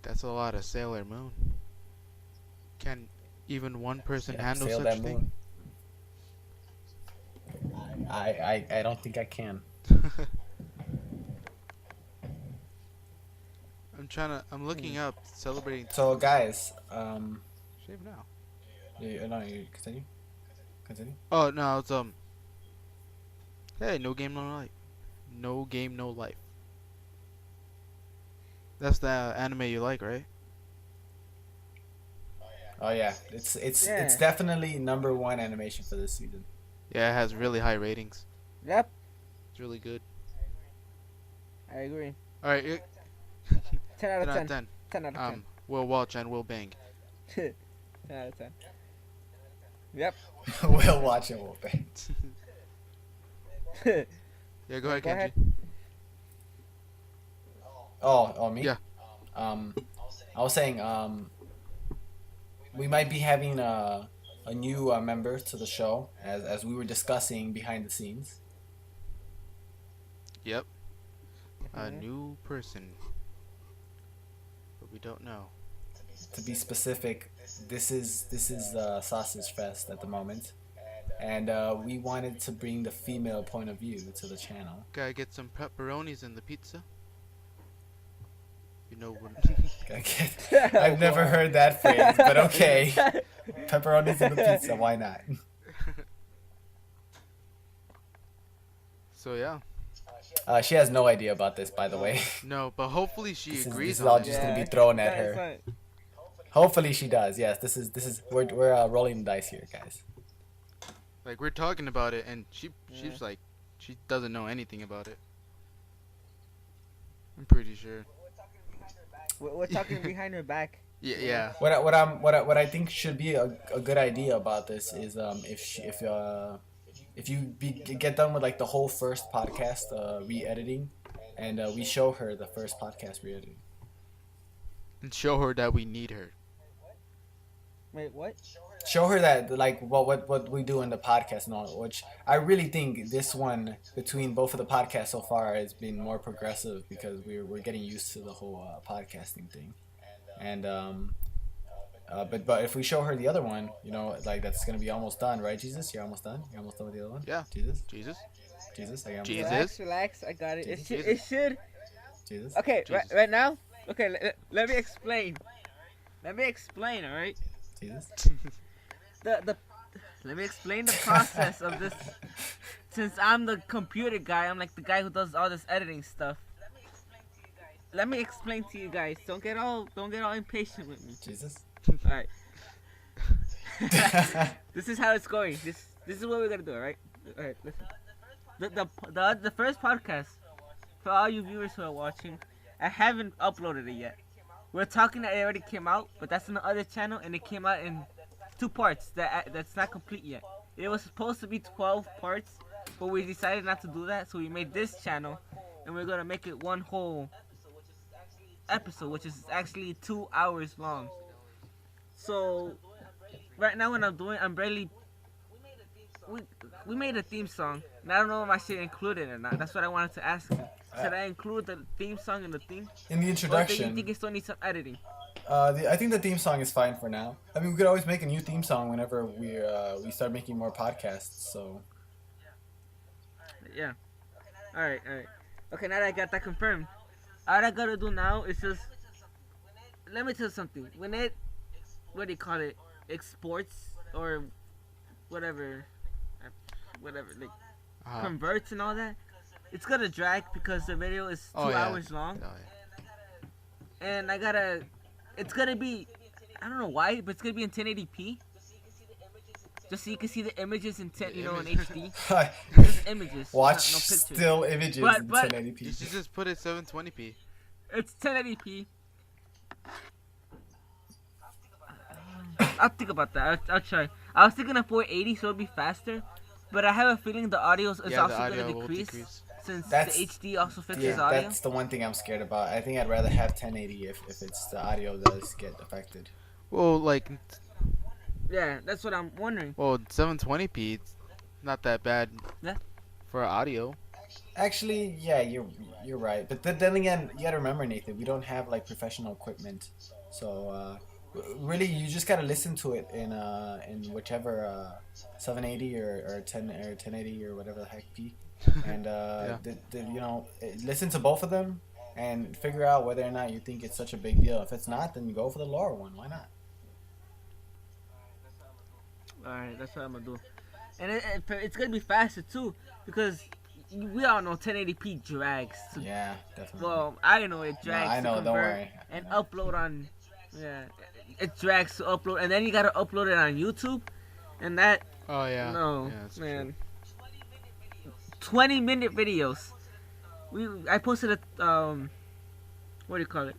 That's a lot of Sailor Moon. Can even one person handle sail such that thing? moon. I don't think I can. I'm looking up celebrating. So guys, Shave now. you continue. Continue. Oh no, it's Hey, no game, no life. No game, no life. That's the anime you like, right? Oh yeah, it's Yeah. definitely #1 animation for this season. Yeah, it has really high ratings. Yep, It's really good. I agree. All right, 10 out 10 of out 10. of 10. 10 out of 10. We'll watch and we'll bang. 10 out of 10. Yep. We'll watch it. We'll bang. Yeah, go Yeah, ahead, go Kenji. ahead. Oh, me. Yeah. Um, I was saying we might be having a new member to the show as we were discussing behind the scenes. Yep. A Mhm. new person, but we don't know. To be specific, this is Sausage Fest at the moment, and we wanted to bring the female point of view to the channel. Gotta get some pepperonis in the pizza. You know what? I've never Wow. heard that phrase, but okay. Pepperonis in the pizza, why not? So yeah. She has no idea about this, by the way. No, but hopefully she This agrees is all on just it. gonna be Yeah, thrown at that is her. not- Hopefully she does. Yes, this is we're rolling the dice here, guys. Like we're talking about it, and she's Yeah. like, she doesn't know anything about it. I'm pretty sure. We're talking behind her back. Yeah. What I think should be a good idea about this is if you get done with like the whole first podcast re-editing, and we show her the first podcast re-editing. And show her that we need her. Wait, what? Show her that like what we do in the podcast and all, which I really think this one between both of the podcasts so far has been more progressive because we're getting used to the whole podcasting thing, and but if we show her the other one, you know, like that's gonna be almost done, right? Jesus, you're almost done. You're almost done with the other one. Yeah. Jesus, Jesus. I am. Jesus. Relax. I got it. Jesus. It should. Jesus. Okay, Jesus. right now. Okay, let me explain. All right. Jesus. The let me explain the process of this. Since I'm the computer guy, I'm like the guy who does all this editing stuff. Let me explain to you guys. Don't get all impatient with me. Jesus. All right. This is how it's going. This is what we're gonna do. All right. All right. Listen. The first podcast for all you viewers who are watching, I haven't uploaded it yet. We're talking that it already came out, but that's on the other channel, and it came out in 2 parts. That's not complete yet. It was supposed to be 12 parts, but we decided not to do that, so we made this channel, and we're gonna make it one whole episode, which is actually 2 hours long. So right now, what I'm doing, I'm barely. We made a theme song, and I don't know if I should include it or not. That's what I wanted to ask you. Should I include the theme song in the theme? In the Or do you introduction, think it still needs some editing? I think the theme song is fine for now. I mean, we could always make a new theme song whenever we start making more podcasts. So Yeah. Alright. Okay, now that I got that confirmed, all I gotta do now is just. Let me tell you something. When it. What do you call it? Exports or whatever. Like Uh-huh. converts and all that. It's gonna drag because the video is 2 hours long. Oh, yeah. And I gotta. It's gonna be. I don't know why, but it's gonna be in 1080p. Just so you can see the images in 10, in HD. Just images, watch no pictures. still images But- in but- 1080p. You should just put it 720p. It's 1080p. I'll think about that. I'll try. I was thinking of 480, so it'll be faster. But I have a feeling the audio is Yeah, the also audio gonna will decrease, decrease. since That's- the HD also fixes Yeah, audio. that's the one thing I'm scared about. I think I'd rather have 1080 if it's the audio does get affected. Well, like, Yeah, that's what I'm wondering. 720p, it's not that bad. Yeah. For audio. Actually, yeah, you're right. But then again, you gotta remember, Nathan, we don't have like professional equipment, so really you just gotta listen to it in whichever 780 or 1080 or whatever the heck p, and you know, listen to both of them and figure out whether or not you think it's such a big deal. If it's not, then you go for the lower one. Why not? Alright, that's what I'm gonna do. And it's gonna be faster too, because we all know 1080p drags. Yeah, definitely. Well, I know it No, drags I know. to Don't convert worry. and upload on. Yeah, it drags to upload, and then you gotta upload it on YouTube, and that Oh, yeah. no Yeah, that's man. 20-minute videos. I posted a what do you call it?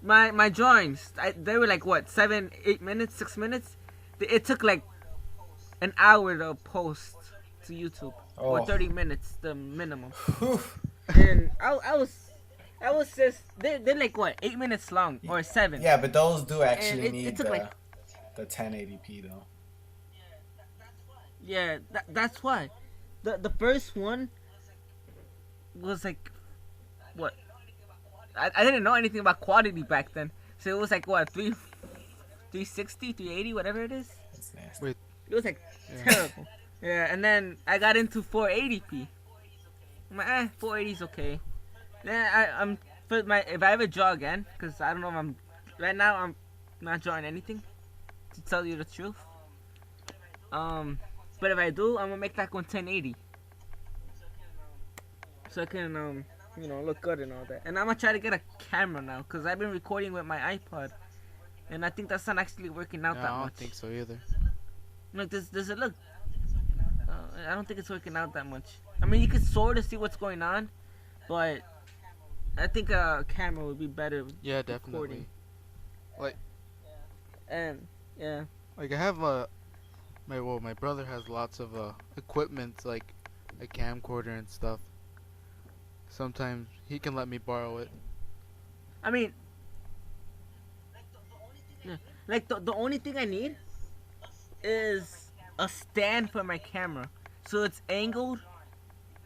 My drawings. They were like what 7, 8 minutes, 6 minutes. It took like an hour to post to YouTube, or Oh. 30 minutes, the minimum. Whew. And I was just they're like what 8 minutes long or 7, Yeah, but those do and actually it need took like the 1080p though. yeah that's why the first one was like what I didn't know anything about quality back then, so it was like what 360 380 whatever it is. That's nasty. Wait. It was like Yeah. terrible. Yeah, and then I got into 480p. I'm like, 480 is okay. Then I'm for my if I ever draw again, because I don't know if I'm right now I'm not drawing anything, to tell you the truth. But if I do, I'm gonna make that one 1080, so I can look good and all that. And I'm gonna try to get a camera now, because I've been recording with my iPod, and I think that's not actually working out No, that I don't much. think so either. Look, does it look? I don't think it's working out that much. I mean, you can sort of see what's going on, but I think a camera would be better. Yeah, definitely. Recording. And yeah, Like I have my brother has lots of equipment like a camcorder and stuff. Sometimes he can let me borrow it. I mean, yeah, like the only thing I need is a stand for my camera, so it's angled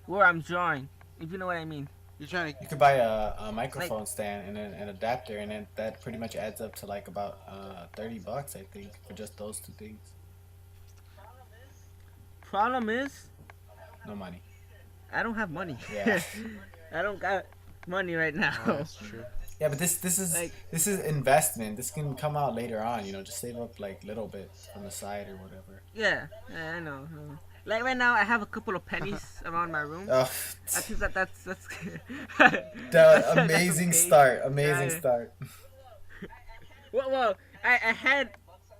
where I'm drawing. If you know what I mean. You're trying to You could buy a microphone stand and an adapter, and then that pretty much adds up to like about $30, I think, for just those two things. Problem is, No money. I don't have money. Yeah. I don't got money right now. Oh, that's true. Yeah, but this is Like- this is investment. This can come out later on. You know, just save up like little bit on the side or whatever. Yeah, I know. Like right now, I have a couple of pennies around my room. Oh, I think that's the amazing okay. start. Amazing Yeah. start. Well, I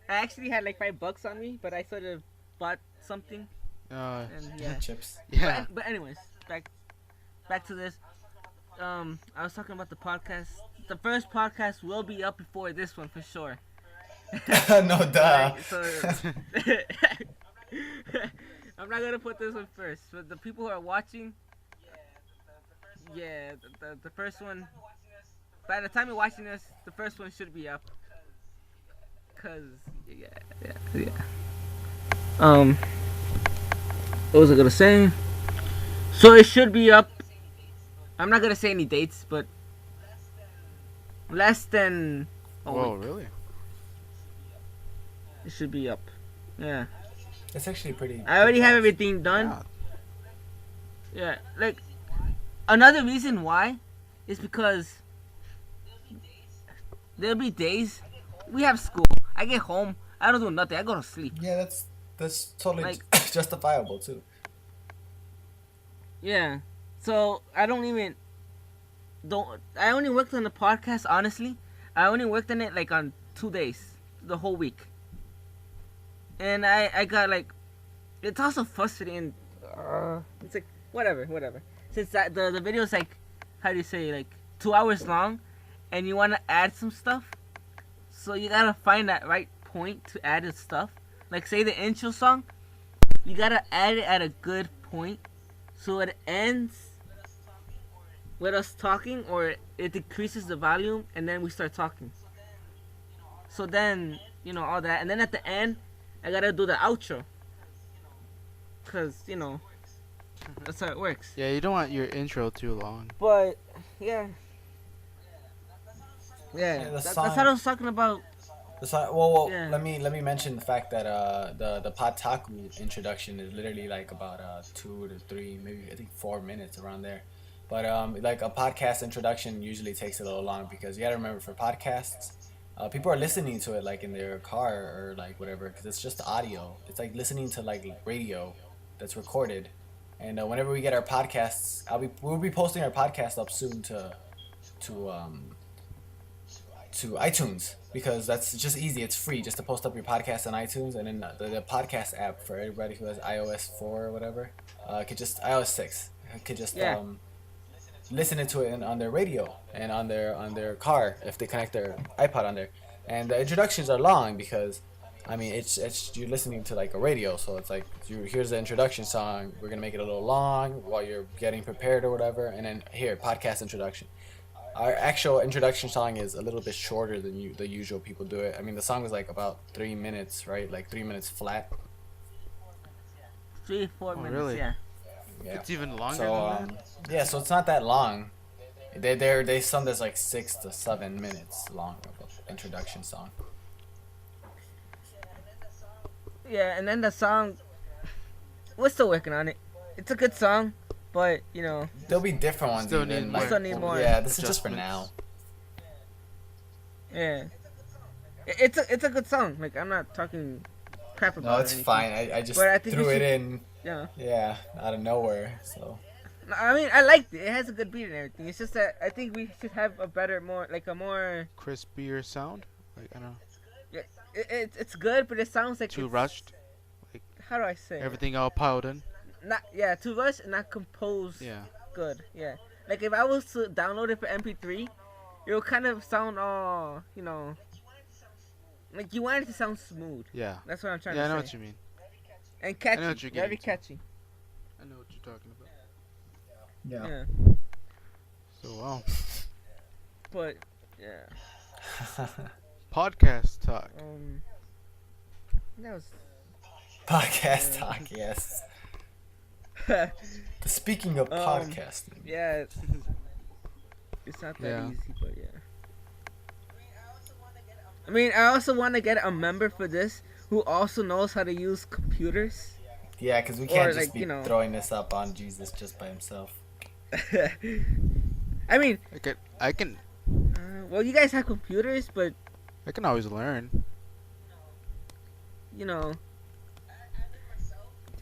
actually had like $5 on me, but I sort of bought something, and yeah. Chips. yeah. But anyways, back to this. I was talking about the podcast. The first podcast will be up before this one for sure. No duh. Right, so I'm not gonna put this one first. But the people who are watching, yeah, the first one. By the time you're watching this, the first one should be up. Cause yeah. What was I gonna say? So it should be up. I'm not gonna say any dates, but less than a Whoa, week. really? It should be up. Yeah. It's actually pretty. I already have fast. everything done. Yeah. Yeah, like another reason why is because there'll be days we have school. I get home, I don't do nothing. I go to sleep. Yeah, that's totally Like- justifiable too. Yeah. So I only worked on the podcast honestly. I only worked on it like on 2 days, the whole week. And I got like, it's also frustrating. It's like whatever. Since the video is like, how do you say, like 2 hours long, and you want to add some stuff, so you gotta find that right point to add the stuff. Like say the intro song, you gotta add it at a good point, so it ends with us talking, or it decreases the volume, and then we start talking. So then all that, and then at the end, I gotta do the outro. Cause that's how it works. Yeah, you don't want your intro too long. But yeah, the that's song- what I was talking about. Well, Yeah. let me mention the fact that the Pataku introduction is literally like about 2 to 3, maybe I think 4 minutes around there. But like a podcast introduction usually takes a little long, because you gotta remember, for podcasts, people are listening to it like in their car or like whatever, because it's just audio. It's like listening to like radio that's recorded. And whenever we get our podcasts, we'll be posting our podcast up soon to iTunes, because that's just easy. It's free just to post up your podcast on iTunes, and then the podcast app for everybody who has iOS 4 or whatever, could just iOS 6 could just Yeah. listen to it on their radio and on their car if they connect their iPod on there. And the introductions are long because I mean, it's you're listening to like a radio, so it's like here's the introduction song. We're gonna make it a little long while you're getting prepared or whatever, and then here podcast introduction. Our actual introduction song is a little bit shorter than the usual people do it. I mean, the song is like about 3 minutes, right? Like 3 minutes flat. 3 4 minutes. really? Yeah. Yeah. It's even longer So than that. yeah, so it's not that long. They some that's like 6 to 7 minutes long of an introduction song. Yeah, and then the song, we're still working on it. It's a good song, but you know, There'll be different ones. Still even, need like, more. Still need more Yeah, this is just for now. yeah, it's a good song. Like I'm not talking crap about it. No, or it's anything. fine. I just But I think threw we it should- in. Yeah. Yeah, out of nowhere. So No, I mean, I liked it. It has a good beat and everything. It's just that I think we should have a better, more like a more. Crispier sound. Like I don't know. It's good, but it sounds like Too it's- rushed. How do I say? it? Everything all piled in. Not too rushed and not composed. Yeah. Good. Yeah. Like if I was to download it for MP3, it would kind of sound all like you want it to sound smooth. Yeah. That's what I'm trying Yeah, I to know say. what you mean. And catchy. I know what you're Very getting to. catchy. I know what you're talking about. Yeah. So wow. But yeah. Podcast talk. That was. podcast talk. Yes. Speaking of podcasting. Yeah. It's not that Yeah. easy, but yeah. I mean, I also want to get a member for this who also knows how to use computers. Yeah, because we can't Or, just like, be you know. throwing this up on Jesus just by himself. I mean, I can well, you guys have computers, but always learn. you know,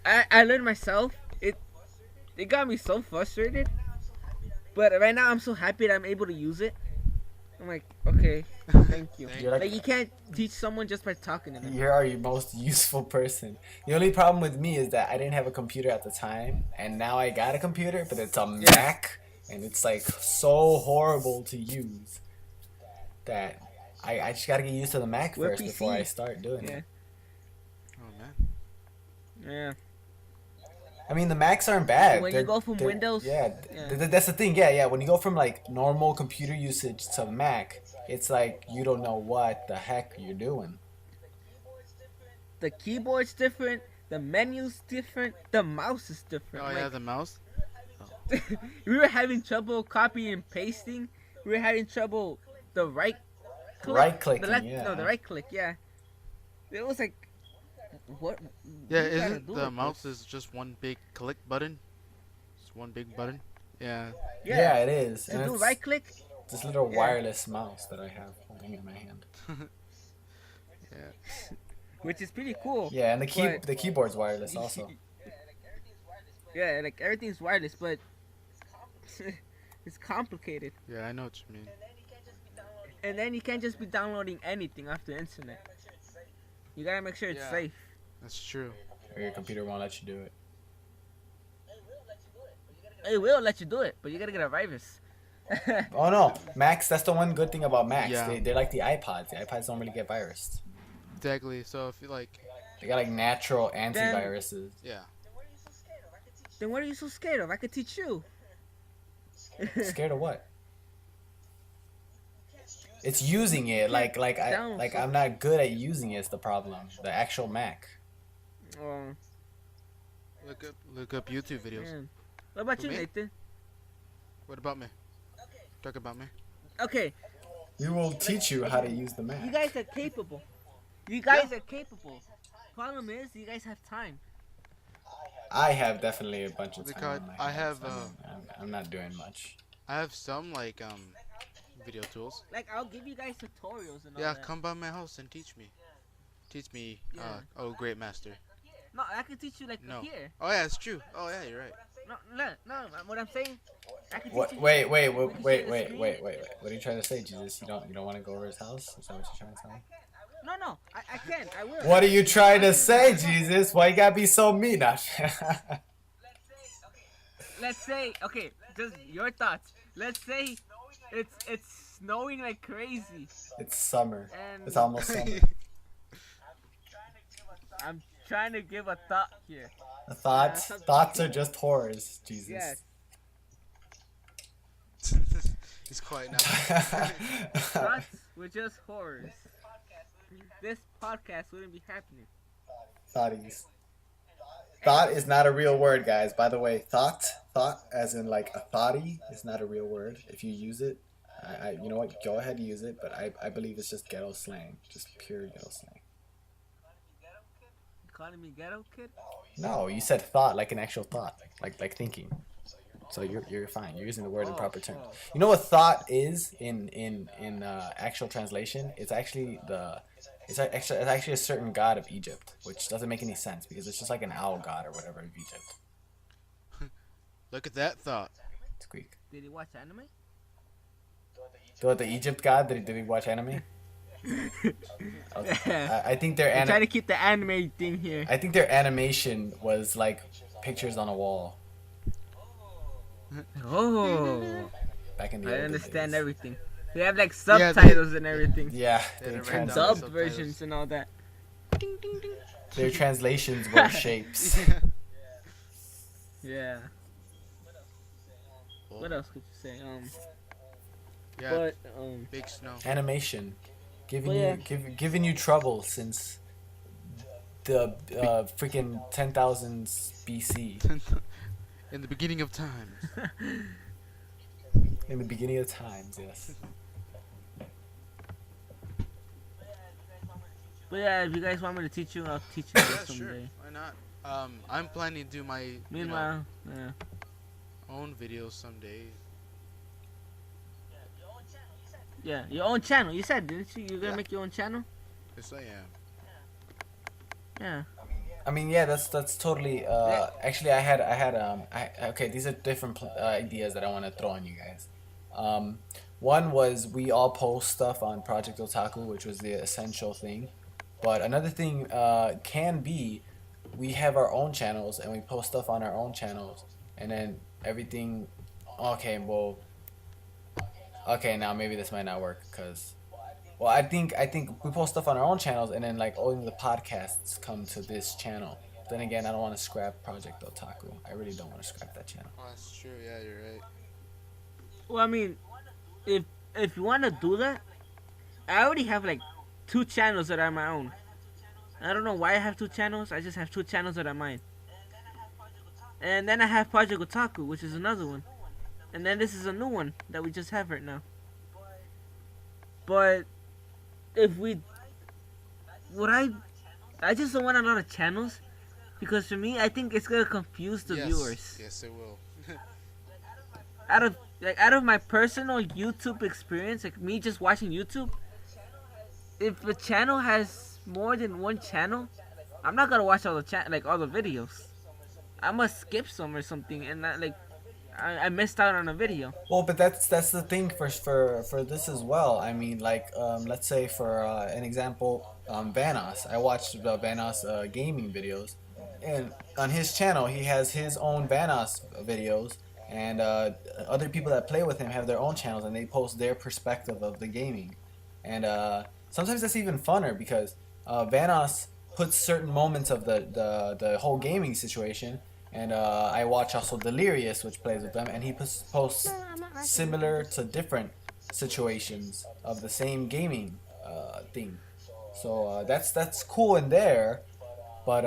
I learned myself. It got me so frustrated, but right now I'm so happy that I'm able to use it. I'm like, okay, thank you. You're Like like, you can't teach someone just by talking to them. you are your most useful person. The only problem with me is that I didn't have a computer at the time, and now I got a computer, but it's a Mac, and it's like so horrible to use that I just gotta get used to the Mac We're first before PC. I start doing Yeah. it. Oh man. Yeah. I mean, the Macs aren't bad. When you go from they're- Windows- yeah, yeah. that's the thing. Yeah, yeah. When you go from like normal computer usage to Mac, it's like you don't know what the heck you're doing. The keyboard's different. The menu's different. The mouse is different. Oh Like, yeah, the mouse. we were having trouble copying and pasting. We were having trouble the right click. Right clicking, the left, yeah. No, the right click, yeah. It was like, what? Yeah, what you gotta isn't do the with mouse this? is just one big click button? It's one big button. Yeah. Yeah, it is. To And do it's right click, this little yeah. wireless mouse that I have holding in my hand. Yeah. which is pretty cool. Yeah, and But- the keyboard's wireless also. Yeah, like everything's wireless, but it's complicated. Yeah, I know what you mean. And then you can't just be downloading anything off the internet. You gotta make sure it's Yeah. safe. That's true. Or your computer won't let you do it. It will let you do it, but you gotta get a virus. Oh no, Macs. That's the one good thing about Macs. Yeah. They're like the iPods. The iPods don't really get virused. Exactly. So if you like, They got like natural antiviruses. yeah. Then what are you so scared of? I could teach you. Scared of what? It's using it. Like Down, so- I'm not good at using it. Is the problem? The actual Mac. Oh, Look up YouTube videos. man. What about you, Who, me? Nathan? What about me? Talk about me. Okay, We will teach you how to use the Mac. you guys are capable. You guys are capable. Problem is, you guys have time. I have definitely a bunch of time. Because on my I hands. have, I'm not doing much. I have some like video tools. Like, I'll give you guys tutorials and all Yeah, that. come by my house and teach me. Teach me. Yeah. Oh, great master. No, I can teach you like No. here. Oh yeah, it's true. Oh yeah, you're right. No. What I'm saying, I can teach What? you. Wait. We can share the Wait. screen. What are you trying to say, Jesus? You don't want to go over his house? Is that what you're trying to tell me? No, I can. I will. What are you trying to say, Jesus? Why you gotta be so mean? Let's say, okay, just your thoughts. Let's say it's snowing like crazy, It's summer. and It's almost summer. I'm trying to give a thought here. Thoughts, Some, thoughts are just horrors. yes. Jesus. He's quiet now. Thoughts were just horrors. This podcast wouldn't be happening. Thoughties. Thought is not a real word, guys. By the way, thought, as in like a thoughty, is not a real word. If you use it, you know what? Go ahead and use it. But I believe it's just ghetto slang, just pure ghetto slang. You calling me ghetto kid? No, you said thought like an actual thought, like thinking. So you're fine. You're using the word in proper terms. You know what thought is in actual translation? It's actually a certain god of Egypt, which doesn't make any sense because it's just like an owl god or whatever of Egypt. Look at that thought. It's Greek. Did he watch anime? So the Egypt god, did he watch anime? I think their I'm trying to keep the anime thing here. I think their animation was like pictures on a wall Oh, back in the I olden understand days. everything. They have like subtitles and everything. Yeah, They their, had it written trans- down. Dubbed Subtitles. versions and all that. Ding, ding, ding. their translations were shapes. Yeah. Well, What else could you say? yeah, But big snow. Animation, giving Well, giving you trouble since the freaking 10,000 BC. In the beginning of time. In the beginning of times, yes. But yeah, if you guys want me to teach you, I'll teach you Yeah, someday. sure. Why not? I'm planning to do my Meanwhile, yeah. own videos someday. Yeah, your own channel. You said, didn't you? You're gonna Yeah. make your own channel? Yes, I am. Yeah. I mean, yeah, that's totally. Actually, okay. These are different ideas that I want to throw on you guys. One was we all post stuff on Project Otaku, which was the essential thing. But another thing can be we have our own channels and we post stuff on our own channels, and then everything. Okay, well. Okay, now maybe this might not work because. Well, I think we post stuff on our own channels, and then like only the podcasts come to this channel. Then again, I don't want to scrap Project Otaku. I really don't want to scrap that channel. Oh, that's true. Yeah, you're right. Well, I mean, if you want to do that, I already have like 2 channels that are my own. I don't know why I have 2 channels. I just have 2 channels that are mine. And then I have Project Otaku, which is another one. And then this is a new one that we just have right now. But if we, would I just don't want a lot of channels because for me, I think it's gonna confuse the Yes. viewers. Yes, it will. Out of my personal YouTube experience, like me just watching YouTube, if a channel has more than one channel, I'm not gonna watch all the videos. I must skip some or something, and not like I missed out on a video. Well, but that's the thing for this as well. I mean, like let's say for an example, Vanos. I watched Vanos gaming videos, and on his channel he has his own Vanos videos, and other people that play with him have their own channels, and they post their perspective of the gaming, and sometimes that's even funner because Vanos puts certain moments of the whole gaming situation. And I watch also Delirious, which plays with them, and he posts similar to different situations of the same gaming thing. So that's cool in there, but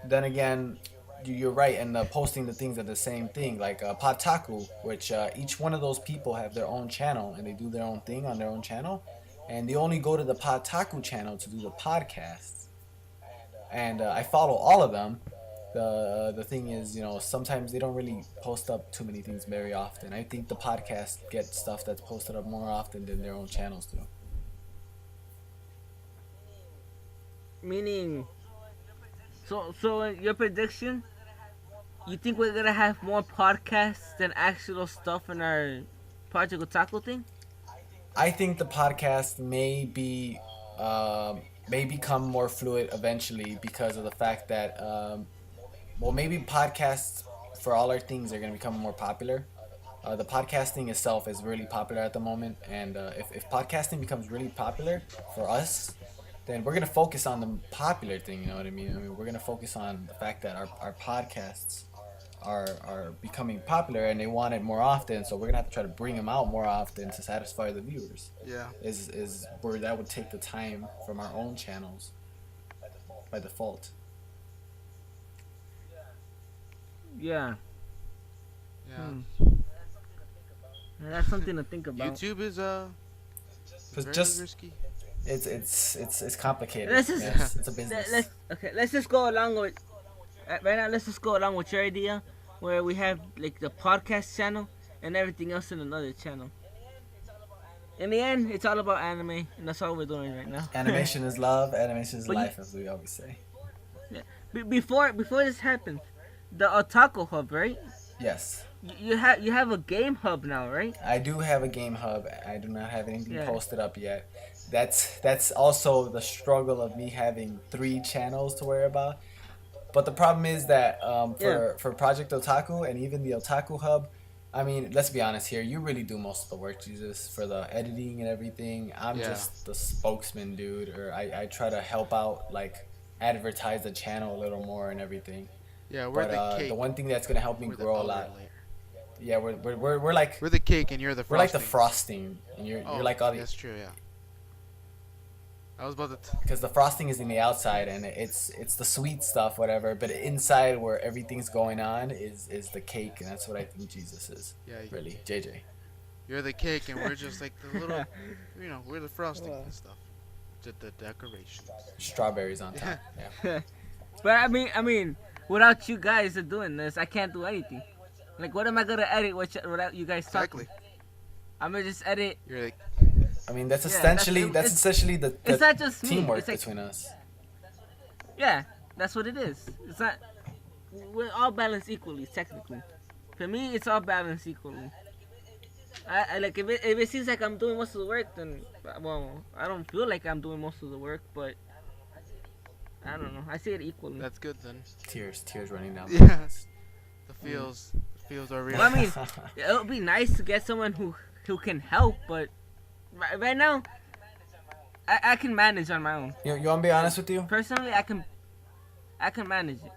then again, you're right, and posting the things are the same thing. Like Pataku, which each one of those people have their own channel, and they do their own thing on their own channel, and they only go to the Pataku channel to do the podcasts. And I follow all of them. The thing is, sometimes they don't really post up too many things very often. I think the podcasts get stuff that's posted up more often than their own channels do. Meaning, so your prediction, you think we're gonna have more podcasts than actual stuff in our Project Otaku thing? I think the podcast may become more fluid eventually because of the fact that maybe podcasts for all our things are going to become more popular. The podcasting itself is really popular at the moment, and if podcasting becomes really popular for us, then we're gonna focus on the popular thing. You know what I mean? I mean, we're gonna focus on the fact that our podcasts are becoming popular and they want it more often. So we're gonna have to try to bring them out more often to satisfy the viewers. Yeah. Is where that would take the time from our own channels by default. Yeah. Yeah. That's something to think about. YouTube is Cause very just risky. it's complicated. Let's just Yes, it's a business. let's just go along with right now. Let's just go along with your idea, where we have like the podcast channel and everything else in another channel. In the end, it's all about anime, and that's all we're doing right now. Animation is love. Animation is But life, as we always say. Before this happened, the Otaku Hub, right? Yes, You have a game hub now, right? I do have a game hub. I do not have anything Yeah. posted up yet. That's also the struggle of me having 3 channels to worry about. But the problem is that for Project Otaku and even the Otaku Hub, I mean, let's be honest here. You really do most of the work, Jesus, for the editing and everything. I'm Yeah. just the spokesman, dude. Or I try to help out, like advertise the channel a little more and everything. Yeah, we're But the cake. the one thing that's gonna help me we're the grow a outer lot. layer. Yeah, we're like We're the cake and you're the frosting. we're like the frosting, and you're like all the That's true, yeah. I was about to. because the frosting is in the outside and it's the sweet stuff, whatever. But inside, where everything's going on, is the cake, and that's what I think Jesus is. Yeah, Really, JJ. you're the cake and we're just like the little, we're the frosting and stuff. Just the decorations. Strawberries on top. Yeah. But I mean, without you guys doing this, I can't do anything. Like, what am I gonna edit without you guys talking? Exactly. I'm gonna just edit. You're like, I mean, that's Yeah, essentially that's- that's essentially the It's not just me. teamwork It's like, between us. yeah, that's what it is. It's not. We're all balanced equally, technically. For me, it's all balanced equally. I like if it seems like I'm doing most of the work, then well, I don't feel like I'm doing most of the work, but I don't know. I see it equally. that's good then. Tears running down. Yeah. The feels are real. Well, I mean, it would be nice to get someone who can help, but right now, I can manage on my own. You want to be honest with you? Personally, I can manage it.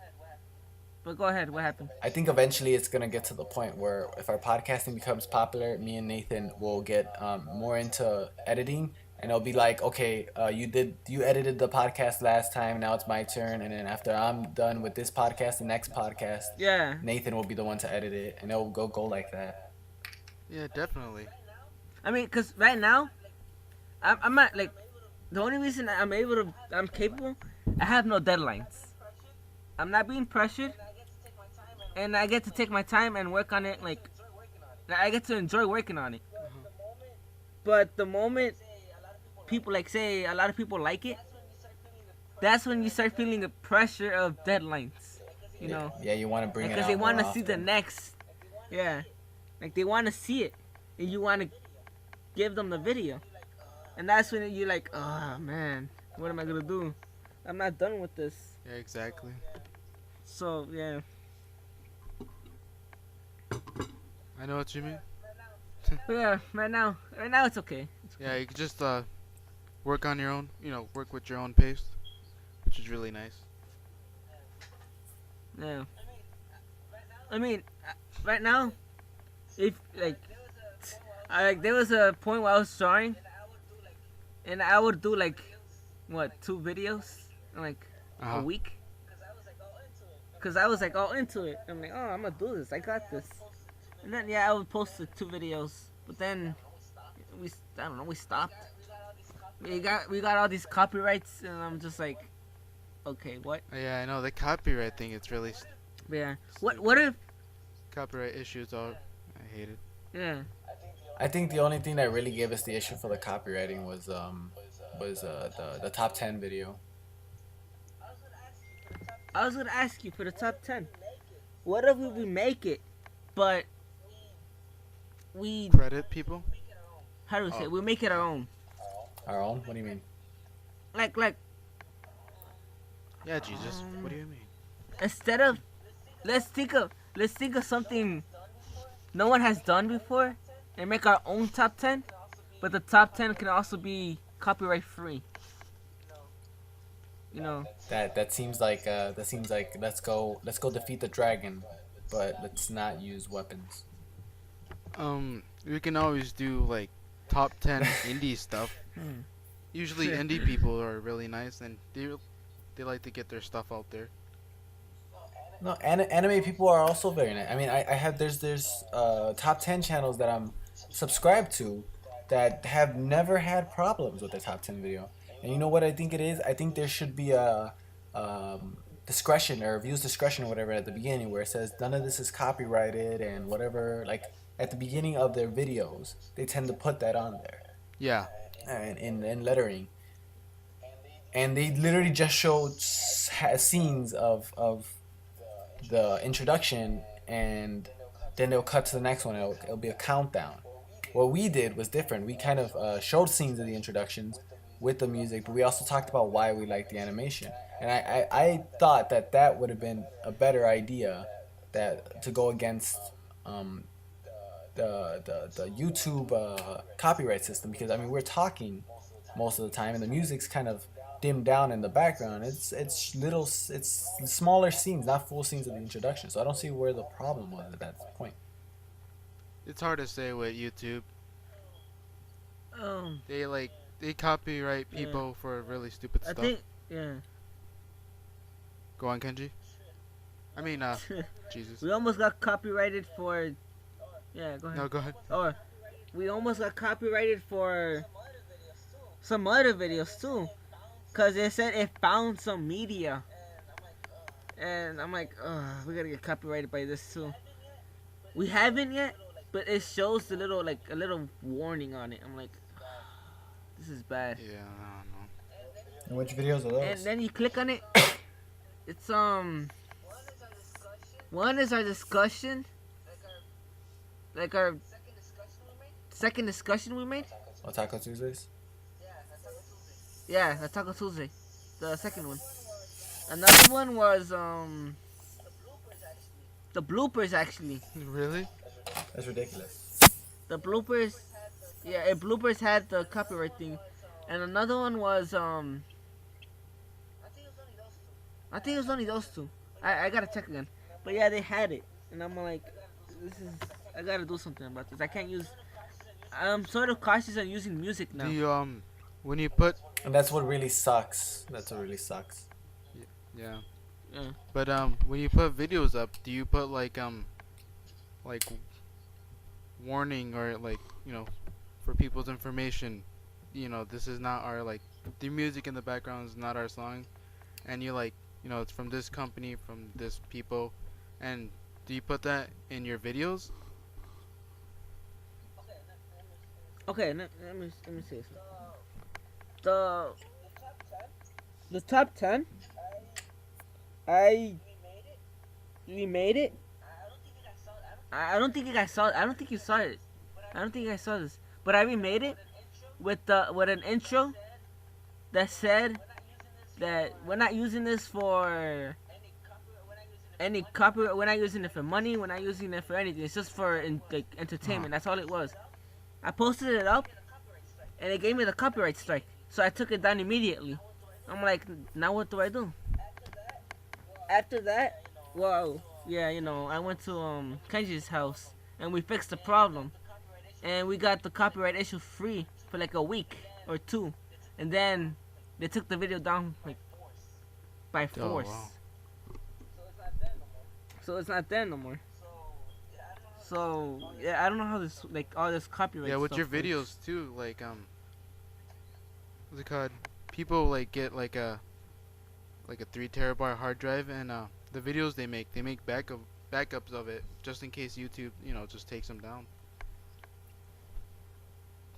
But go ahead. What happened? I think eventually it's gonna get to the point where if our podcasting becomes popular, me and Nathan will get more into editing, and it'll be like, okay, you edited the podcast last time, now it's my turn, and then after I'm done with this podcast, the next podcast, Yeah. Nathan will be the one to edit it, and it'll go like that. Yeah, definitely. I mean, cause right now, I'm not like the only reason I'm capable. I have no deadlines. I'm not being pressured, and I get to take my time and work on it. Like I get to enjoy working on it. But the moment people say a lot of people like it, that's when you start feeling the pressure of deadlines. You know, Yeah, you want to bring it out because they want to more see the often. next. Yeah, like they want to see it, and you want to give them the video, and that's when you're like, oh man, what am I gonna do? I'm not done with this. Yeah, exactly. So yeah. I know what you mean. But yeah, right now it's okay. Yeah, you could just work on your own. Work with your own pace, which is really nice. Yeah. I mean, right now, if there was a point where I was drawing, and I would do like, what, 2 videos in like Uh-huh. a week. Cause I was like all into it. I'm like, oh, I'm gonna do this. I got this. And then I would post the 2 videos, but then we stopped. We got all these copyrights, and I'm just like, okay, what? Yeah, I know the copyright thing. It's really Yeah. What if? copyright issues are. I hate it. Yeah. I think the only thing that really gave us the issue for the copywriting was the top 10 video. I was gonna ask you for the top 10. What if we make it, but we Credit people. how do we say it? We make it our own. Our own? What do you mean? Like Yeah, Jesus. What do you mean? instead of let's think of something no one has done before and make our own top 10, but the top 10 can also be copyright free. You know. That seems like let's go defeat the dragon, but let's not use weapons. We can always do like top 10 indie stuff. Hmm. Usually indie people are really nice and they like to get their stuff out there. No, anime people are also very nice. I mean, I have there's top 10 channels that I'm subscribed to that have never had problems with their top 10 video. And you know what I think it is? I think there should be a discretion or views discretion or whatever at the beginning where it says none of this is copyrighted and whatever. Like at the beginning of their videos, they tend to put that on there Yeah. and in lettering. And they literally just showed scenes of the introduction, and then they'll cut to the next one. It'll be a countdown. What we did was different. We kind of showed scenes of the introductions with the music, but we also talked about why we liked the animation. And I thought that that would have been a better idea that to go against um, the YouTube copyright system, because I mean we're talking most of the time and the music's kind of dimmed down in the background. It's smaller scenes, not full scenes of the introduction. So I don't see where the problem was at that point. It's hard to say with YouTube. Um. They like they copyright Yeah. people for really stupid I stuff. think. Yeah. Go on, Kenji. I mean, Jesus. We almost got copyrighted for. Yeah. Go ahead. No, go ahead. Or we almost got copyrighted for some other videos too, cause it said it found some media, and I'm like, we gotta get copyrighted by this too. We haven't yet, but it shows the little like a little warning on it. I'm like, this is bad. Yeah, I don't know. And which videos are And those? then you click on it. It's one is our discussion, like our second discussion we made. Otaku Tuesdays. Yeah, that's Taco Tuesday, the second one. Another one was the bloopers actually. Really? That's ridiculous. The bloopers, yeah, bloopers had the copyright thing, and another one was I think it was only those two. I gotta check again, but yeah, they had it, and I'm like, this is I gotta do something about this. I can't use. I'm sort of cautious on using music now. Do you when you put And that's what really sucks. That's what really sucks. yeah. Yeah. But when you put videos up, do you put like warning or like for people's information, this is not our like the music in the background is not our song, and you like it's from this company from this people, and do you put that in your videos? Okay, let me say this. The top 10, we made it. I don't think you guys saw it. I don't think you saw it. I don't think you guys saw this. But I remade it with an intro that said that we're not using this for any copyright. We're not using it for money. We're not using it for anything. It's just for like entertainment. That's all it was. I posted it up, and it gave me the copyright strike. So I took it down immediately. I'm like, now what do I do? After that, well, yeah, I went to Kenji's house, and we fixed the problem, and we got the copyright issue free for like a week or two, and then they took the video down like by force. wow. So it's not there no more. So yeah, I don't know how this like all this copyright. Yeah, with stuff your works. videos too, like what's it called? People like get like a 3 terabyte hard drive, and the videos they make backups of it just in case YouTube just takes them down.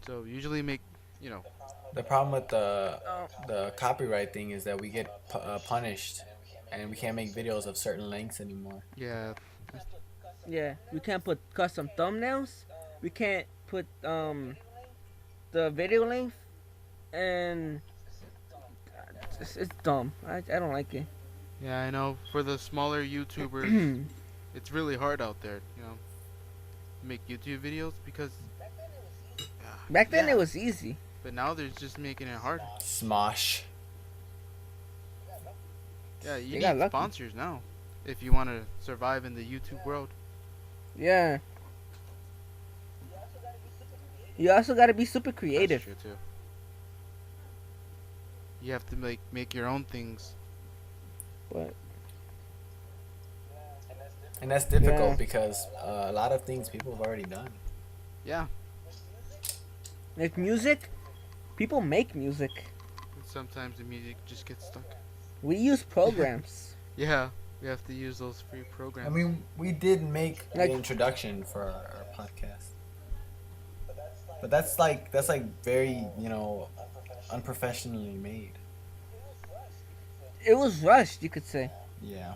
So usually make The problem with Oh. the copyright thing is that we get punished, and we can't make videos of certain lengths anymore. yeah. Yeah, we can't put custom thumbnails. We can't put the video length, and it's dumb. I don't like it. Yeah, I know. For the smaller YouTubers, it's really hard out there, to make YouTube videos because. Back then yeah, it was easy. But now they're just making it hard. Smosh. Yeah, you They got need lucky. sponsors now if you want to survive in the YouTube world. Yeah. You also gotta be super That's creative. true too. You have to make your own things. But And that's yeah, difficult because a lot of things people have already done. Yeah, like music, people make music. and sometimes the music just gets stuck. We use programs. Yeah, we have to use those free I programs. mean, we did make the Like introduction for our podcast, but that's like very unprofessionally made. it was rushed, you could say. Yeah.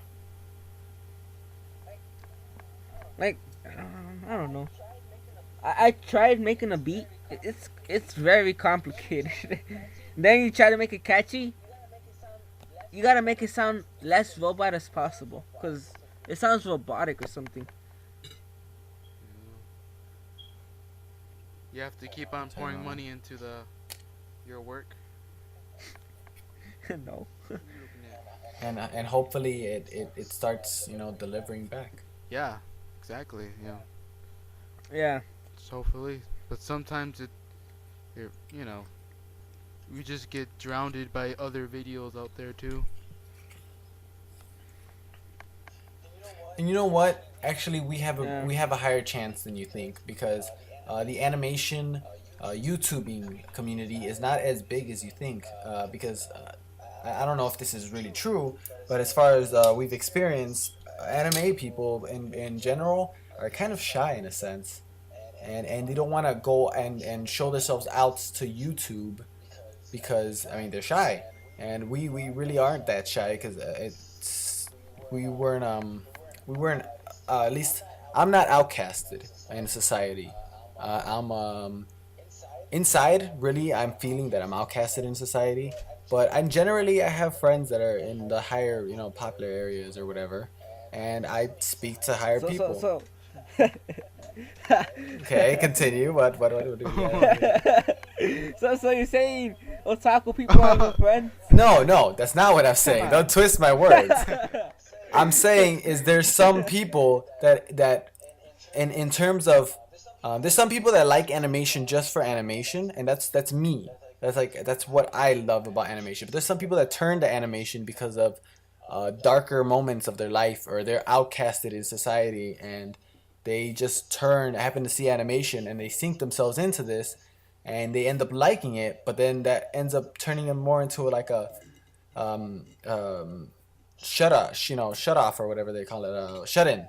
Like I don't know. I tried making a beat. It's very complicated. Then you try to make it catchy. You gotta make it sound less robot as possible, cause it sounds robotic or something. You have to keep on pouring money into your work. No. And hopefully it starts delivering back. Yeah, exactly. Yeah. So hopefully, but sometimes you know, we just get drowned by other videos out there too. And you know what? Actually, Yeah. we have a higher chance than you think because the animation YouTubing community is not as big as you think. Because I don't know if this is really true, but as far as we've experienced, anime people in general are kind of shy in a sense, and they don't want to go and show themselves out to YouTube because I mean they're shy, and we really aren't that shy because it's we weren't we weren't at least I'm not outcasted in society. I'm inside really I'm feeling that I'm outcasted in society, but I'm generally I have friends that are in the higher popular areas or whatever, and I speak to higher So so people. so. Okay, continue. What do you got? So you're saying otaku people are your friends? No, no, that's not what I'm Come saying. on. Don't twist my words. I'm saying is there's some people that in terms of there's some people that like animation just for animation, and that's me. That's what I love about animation. But there's some people that turn to animation because of darker moments of their life or they're outcasted in society and they just happen to see animation and they sink themselves into this and they end up liking it, but then that ends up turning them more into like a um, um, shut off or whatever they call it, shut in.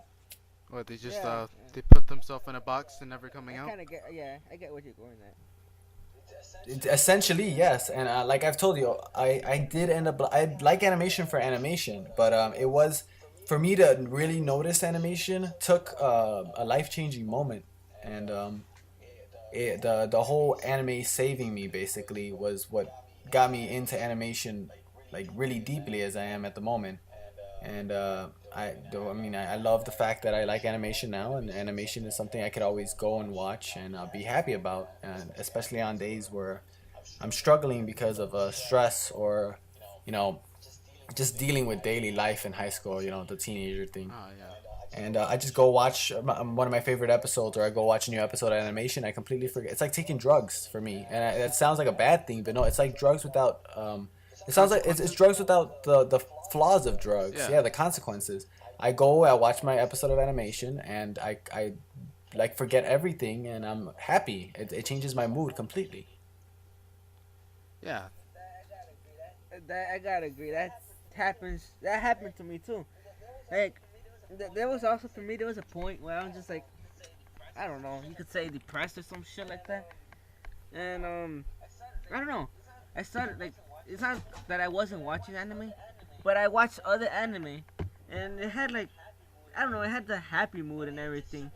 What they just Yeah. they put themselves in a box and never coming I out. kind of get. Yeah, I get what you're going at. Essentially, yes, and like I've told you, I did end up I like animation for animation, but it was for me to really notice animation took a life changing moment, and the whole anime saving me basically was what got me into animation like really deeply as I am at the moment. And I mean I love the fact that I like animation now, and animation is something I could always go and watch and be happy about, and especially on days where I'm struggling because of stress or you know just dealing with daily life in high school, the teenager thing. Oh yeah. And I just go watch one of my favorite episodes, or I go watch a new episode of animation. I completely forget. It's like taking drugs for me, and that sounds like a bad thing, but no, it's like drugs without. It sounds like it's drugs without the flaws of drugs. Yeah. Yeah, the consequences. I watch my episode of animation, and I like forget everything, and I'm happy. It changes my mood completely. Yeah. That I gotta agree. That happens. That happened to me too. Like, there was also for me. There was a point where I was just like, I don't know. You could say depressed or some shit like that. And I don't know. I started like it's not that I wasn't watching anime, but I watched other anime, and it had like I don't know. It had the happy mood and everything,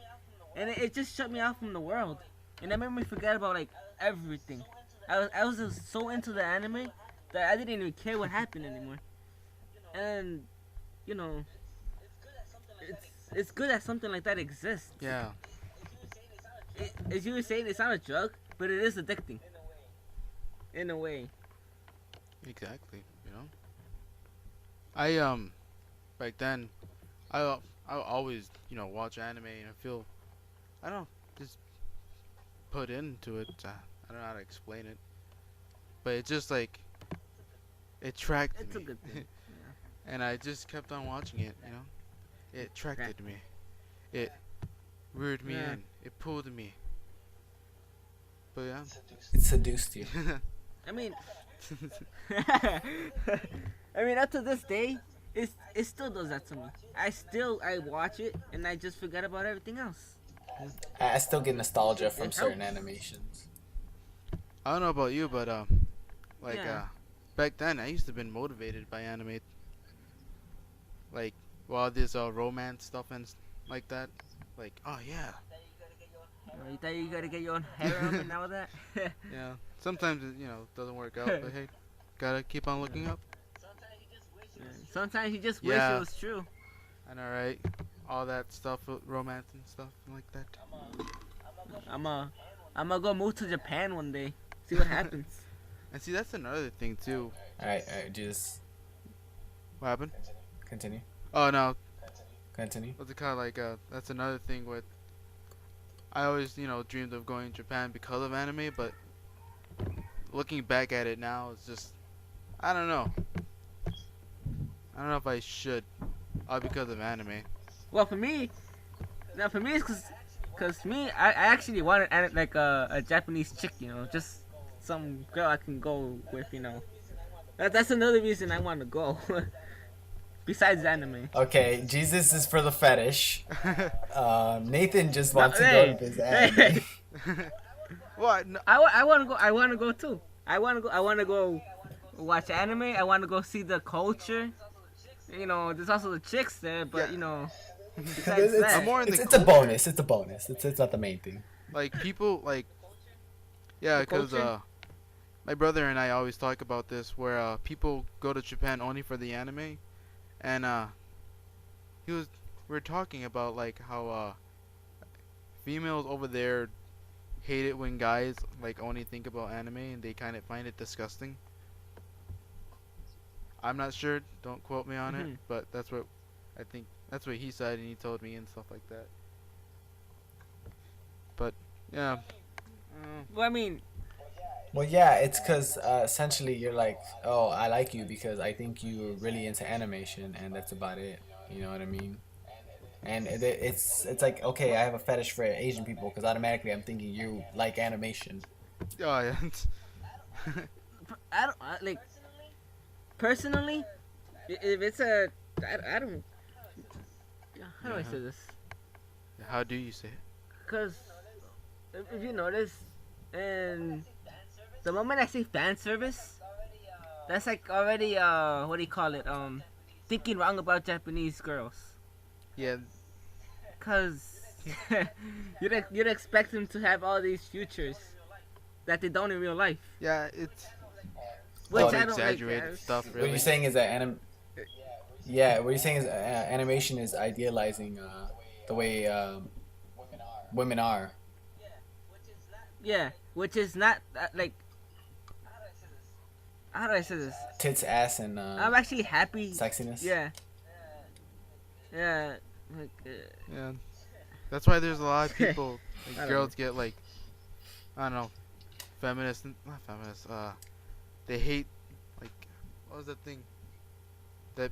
and it just shut me off from the world, and that made me forget about like everything. I was just so into the anime that I didn't even care what happened anymore. And you know, it's good that something like that exists. Yeah. As you were saying, it's not a drug, but it is addicting. In a way. Exactly. I back then I always watch anime and I feel I don't know, just put into it. I don't know how to explain it, but it just like it attracted It's a me, good thing. and I just kept on watching it. It attracted me. It reared me Yeah. in. It pulled me. But yeah. It seduced you. I mean, I mean, up to this day, it still does that to me. I watch it and I just forget about everything else. I still get nostalgia from It certain helps. animations. I don't know about you, but like Yeah. back then I used to been motivated by anime, like all this romance stuff and like that. Like, oh yeah, You thought you gotta get your own harem and all that? yeah. Sometimes it doesn't work out, but hey, gotta keep on looking up. Sometimes you just wish Yeah. it was true. I know, right? All that stuff, with romance and stuff like that. I'm a, I'm gonna go move to Japan one day. See what happens. And see, that's another thing too. Alright, just What happened? continue. Oh no, Continue. what's it called? Like that's another thing with. I always dreamed of going to Japan because of anime, but looking back at it now, it's just I don't know. I don't know if I should, all because of anime. Well, for me, now for me it's cause me, I actually wanted like a Japanese chick, just some girl I can go with. That's another reason I want to go. Besides anime. Okay, Jesus is for the fetish. Nathan just No, wants to go hey, with his hey, anime. hey. What? No, I want to go. I want to go too. I want to go. I want to go watch anime. I want to go see the culture. There's also the chicks there, but Yeah. besides It's, that, I'm more in the it's a bonus. It's a bonus. It's not the main thing. like people like yeah, The because culture? my brother and I always talk about this, where people go to Japan only for the anime, and we were talking about like how females over there hate it when guys like only think about anime and they kind of find it disgusting. I'm not sure, don't quote me on it, Mhm. but that's what I think. That's what he said, and he told me and stuff like that. But yeah, well, I mean, Well, yeah, it's because essentially you're like, oh, I like you because I think you're really into animation, and that's about it. You know what I mean? And it's like, okay, I have a fetish for Asian people because automatically I'm thinking you like animation. oh yeah, I don't like personally. If it's a, I don't. How do I Yeah. say this? How do you say it? Because if you notice, and the moment I say fan service, that's like already what do you call it? Thinking wrong about Japanese girls. Yeah, Cause you'd expect them to have all these futures that they don't in real life. yeah, it's Which Oh, all the I don't like. exaggerated stuff, What really. you're saying is that yeah, what you're saying is animation is idealizing the way women are. Yeah, which is not like. How do I say this? Tits, ass, and I'm actually happy. sexiness. Yeah. Yeah. Like, Yeah, that's why there's a lot of people, I like don't girls get like, I don't know, feminist, not feminist. They hate like, what was that thing? That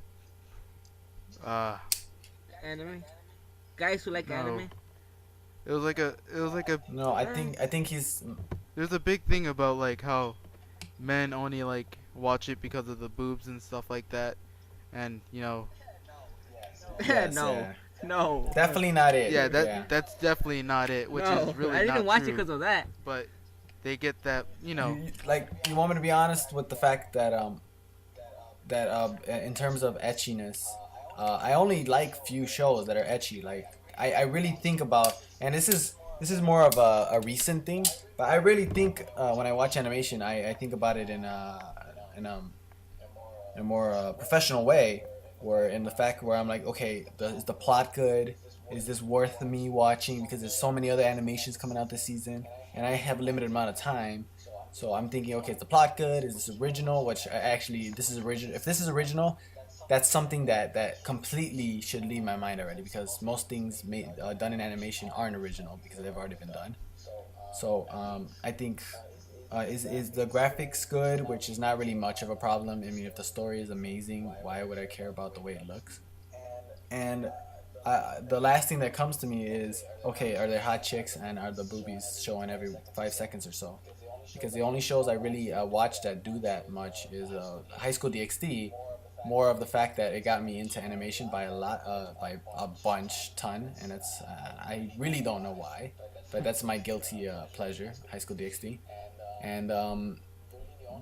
anime. Guys who like No. anime. it was like a. No, I think he's There's a big thing about like how men only like watch it because of the boobs and stuff like that, and yes, no. yeah. No. Definitely not it. yeah, that's definitely not it, which no. is really I didn't not watch true. it because of that. But they get that, Like, you want me to be honest with the fact that in terms of etchiness, I only like few shows that are etchy. Like, I really think about, and this is more of a recent thing, but I really think when I watch animation, I think about it in a more professional way, where in the fact where I'm like, okay, is the plot good? Is this worth me watching? Because there's so many other animations coming out this season, and I have a limited amount of time. So I'm thinking, okay, is the plot good? Is this original? Which this is original. If this is original, that's something that completely should leave my mind already, because most things made done in animation aren't original because they've already been done. So I think is the graphics good, which is not really much of a problem. I mean, if the story is amazing, why would I care about the way it looks? And the last thing that comes to me is, okay, are there hot chicks and are the boobies showing every 5 seconds or so? Because the only shows I really watch that do that much is High School DxD. More of the fact that it got me into animation by by a ton, and I really don't know why, but that's my guilty pleasure, High School DxD. And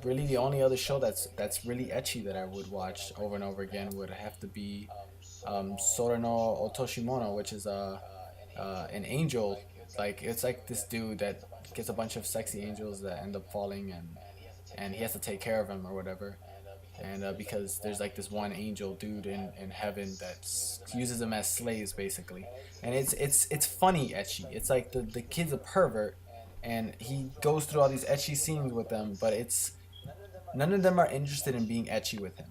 really, the only other show that's really etchy that I would watch over and over again would have to be Sora no Otoshimono, which is an angel. Like, it's like this dude that gets a bunch of sexy angels that end up falling, and he has to take care of them or whatever. And because there's like this one angel dude in heaven that uses them as slaves basically, and it's funny etchy. It's like the kid's a pervert, and he goes through all these etchy scenes with them, but it's none of them are interested in being etchy with him.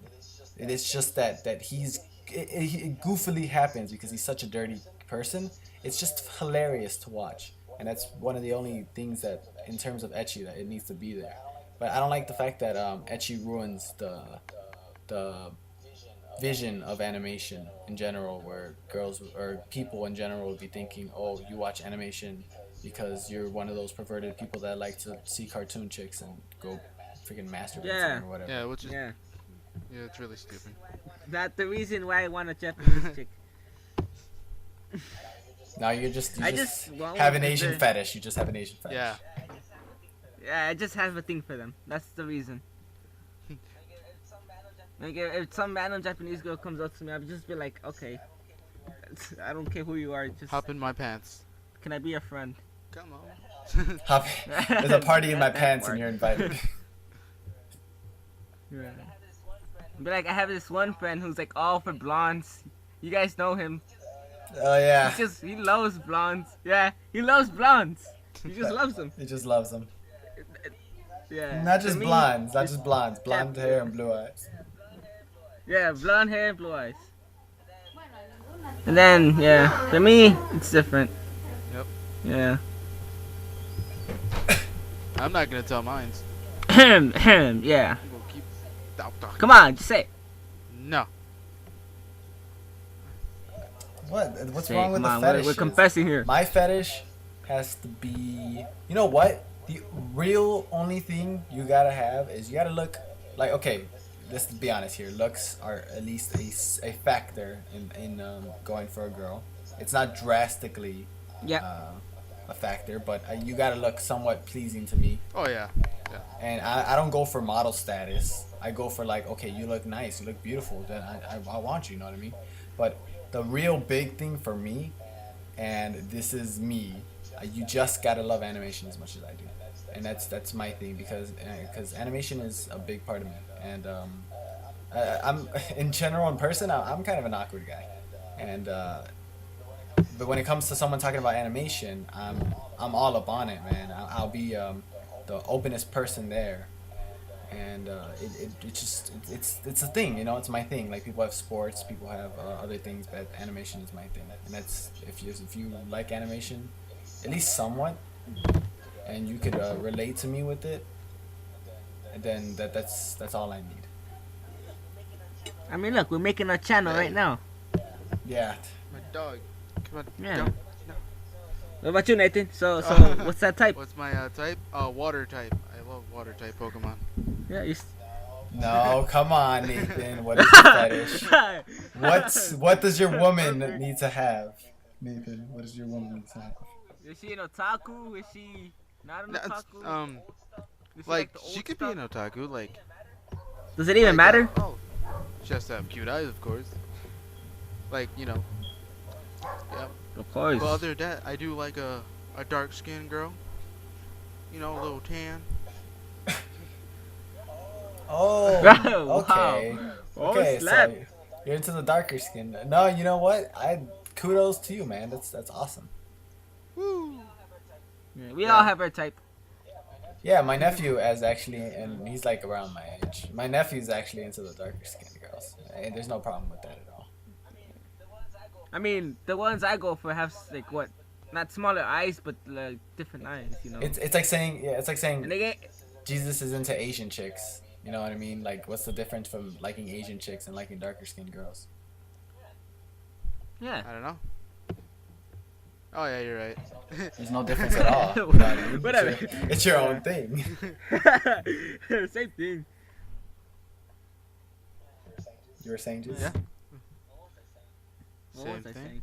It's just that it goofily happens because he's such a dirty person. It's just hilarious to watch, and that's one of the only things that, in terms of etchy, that it needs to be there. But I don't like the fact that etchy ruins the vision of animation in general, where girls or people in general would be thinking, oh, you watch animation because you're one of those perverted people that like to see cartoon chicks and go freaking masturbate to them or whatever. Yeah, which is Yeah. yeah, it's really stupid. That's the reason why I want a Japanese chick. Now you just want have an one Asian there. fetish. You just have an Asian fetish. Yeah. Yeah, I just have a thing for them. That's the reason. Like, if some random Japanese girl comes up to me, I'll just be like, okay, I don't care who you are. Just Hop in my pants. can I be a friend? Come on. Hop, there's a party in my That pants part. and you're invited. Yeah. But like, I have this one friend who's like all for blondes. You guys know him. Oh yeah. He loves blondes. Yeah, he loves blondes. He just loves them. He just loves them. Yeah. Not To just me, blondes, not it's- just blondes. Blonde hair and blue eyes. Yeah, blonde hair, blue eyes. And then, yeah, for me, it's different. Yep. Yeah. I'm not gonna tell mine. Yeah. I'm gonna keep talking. Come on, just say it. No. What's Say it, wrong with come the on, fetish? we're confessing here. My fetish has to be. You know what? The real only thing you gotta have is you gotta look like, okay. Let's be honest here. Looks are at least a factor in going for a girl. It's not drastically Yeah. a factor, but you gotta look somewhat pleasing to me. Oh yeah. And I don't go for model status. I go for like, okay, you look nice, you look beautiful, then I want you, you know what I mean? But the real big thing for me, and this is me, you just gotta love animation as much as I do. And that's my thing, because animation is a big part of me. And I'm in general in person, I'm kind of an awkward guy. And but when it comes to someone talking about animation, I'm all up on it, man. I'll be the openest person there, and it's a thing, you know. It's my thing. Like, people have sports, people have other things, but animation is my thing. And that's, if you like animation, at least somewhat, and you could relate to me with it, then that's all I need. I mean, look, we're making a channel right now. Yeah. My dog. Come on. Yeah. Jump. What about you, Nathan? So what's that type? What's my type? Water type. I love water type Pokemon. Yeah, you. No, come on, Nathan. What is the fetish? What does your woman need to have? Nathan, what does your woman need to have? Is she an otaku? Is she not an That's, otaku? Does like, the she old could be stuff? an otaku. Like, Does it even like, matter? Oh, she has to have cute eyes, of course. Like, you know. Yeah. Of course. But other than that, I do like a dark skinned girl. You know, a little tan. Oh, Wow. okay. Oh, Okay, slap. so you're into the darker skin. No, you know what? Kudos to you, man. That's awesome. Woo! Yeah, we all have our type. Yeah, my nephew is actually, and he's like around my age. My nephew's actually into the darker skin girl. girls. There's no problem with that at all. I mean, the ones I go for have like what, not smaller eyes, but like different eyes. You know. It's like saying And they get. Jesus is into Asian chicks. You know what I mean? Like, what's the difference from liking Asian chicks and liking darker skinned girls? Yeah. I don't know. Oh yeah, you're right. There's no difference at all. You know what I mean? Whatever. It's your own thing. Same thing. You were saying, Jesus? Yeah. What Same was I thing. saying?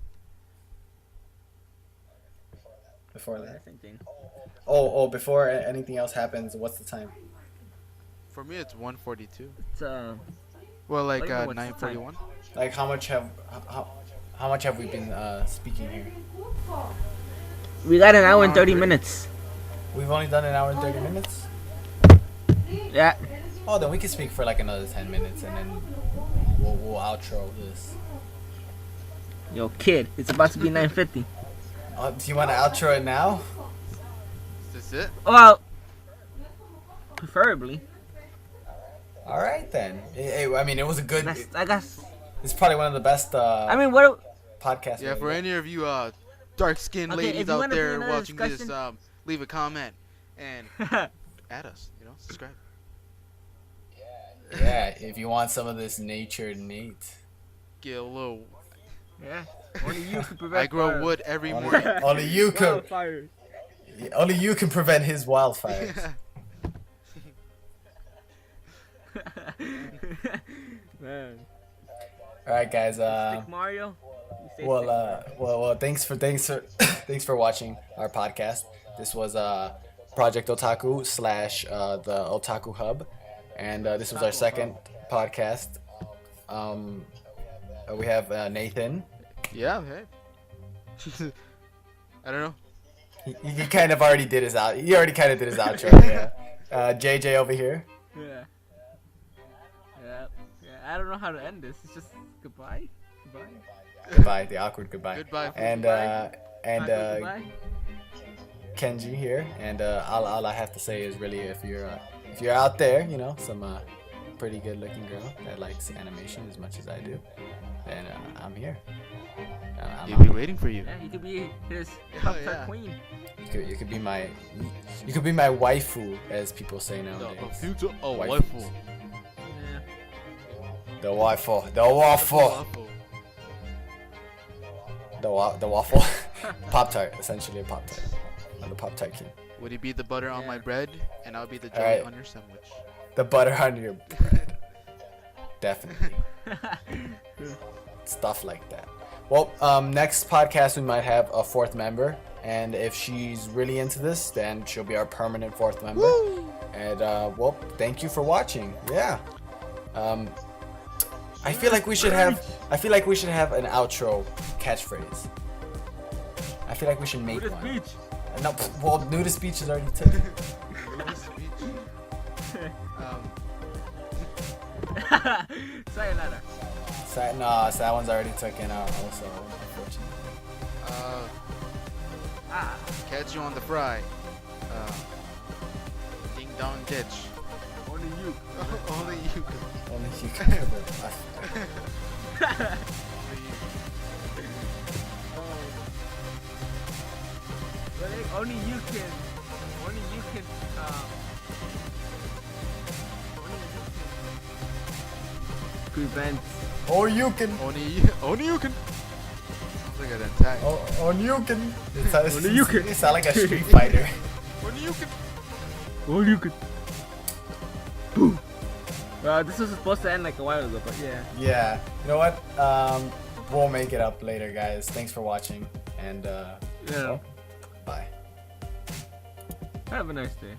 Before that. Same thing. Before anything else happens, what's the time? For me, it's 1:42. It's Well, like Wait, what's the time? 9:41. Like, how much have we been speaking here? we got an hour and Hour 30 and minutes. We've only done an hour and 30 minutes? Yeah. Oh, then we can speak for like another 10 minutes and then we'll outro this. Yo, kid, it's about to be 9:50. Do you want to outro it now? Is this it? Well, preferably. All right then. I mean, it was a good. I guess. It's probably one of the best. I mean, what? Podcasts. Yeah, we for did. any of you dark-skinned Okay, if ladies you out wanna be there in another watching this, discussion- leave a comment and add us. Subscribe. Yeah, if you want some of this nature, Nate. Get a little. Yeah. Only you can prevent. I grow fire. wood every Only, morning. only you can. Wildfire. Only you can prevent his wildfires. Man. All right, guys. Stick Mario. You say Well, thanks for thanks for watching our podcast. This was Project Otaku / the Otaku Hub, and this was our second podcast. We have Nathan. Yeah. Hey. I don't know. He kind of already did his out. He already kind of did his outro. Yeah. JJ over here. Yeah. I don't know how to end this. It's just goodbye. Goodbye. The awkward goodbye. Goodbye. And Goodbye. Kenji here. And all I have to say is really, if you're out there, some pretty good looking girl that likes animation as much as I do, then I'm here. He'll be waiting for you. Yeah, you could be his Oh, comfort yeah. queen. You could be my waifu, as people say nowadays. future Waifus. waifu. Yeah. The waifu. The waffle. The waffle. Pop-Tart, essentially a Pop-Tart. I'm the Pop-Tart king. Would he be the butter on my bread, and I'll be the jelly Alright. on your sandwich? The butter on your bread. Definitely. Stuff like that. Well, next podcast we might have a fourth member, and if she's really into this, then she'll be our permanent fourth member. Woo! And well, thank you for watching. Yeah. I feel like we should have an outro catchphrase. I feel like we should make With his one. beach. No, well, nudist speech is already taken. Sayonara. No, that one's already taken out. Also, unfortunately. Catch you on the fry. Ding dong ditch. Only you. Only you. Only you can have it. Well, like, only you can. Only you can prevent. Or you can. Only you can. Sounds like an attack. On you can. Only you can. You sound like a Street Fighter. Only you can. Only you can. Boom. This was supposed to end like a while ago, but yeah. Yeah. You know what? We'll make it up later, guys. Thanks for watching, and Yeah. well, bye. Have a nice day.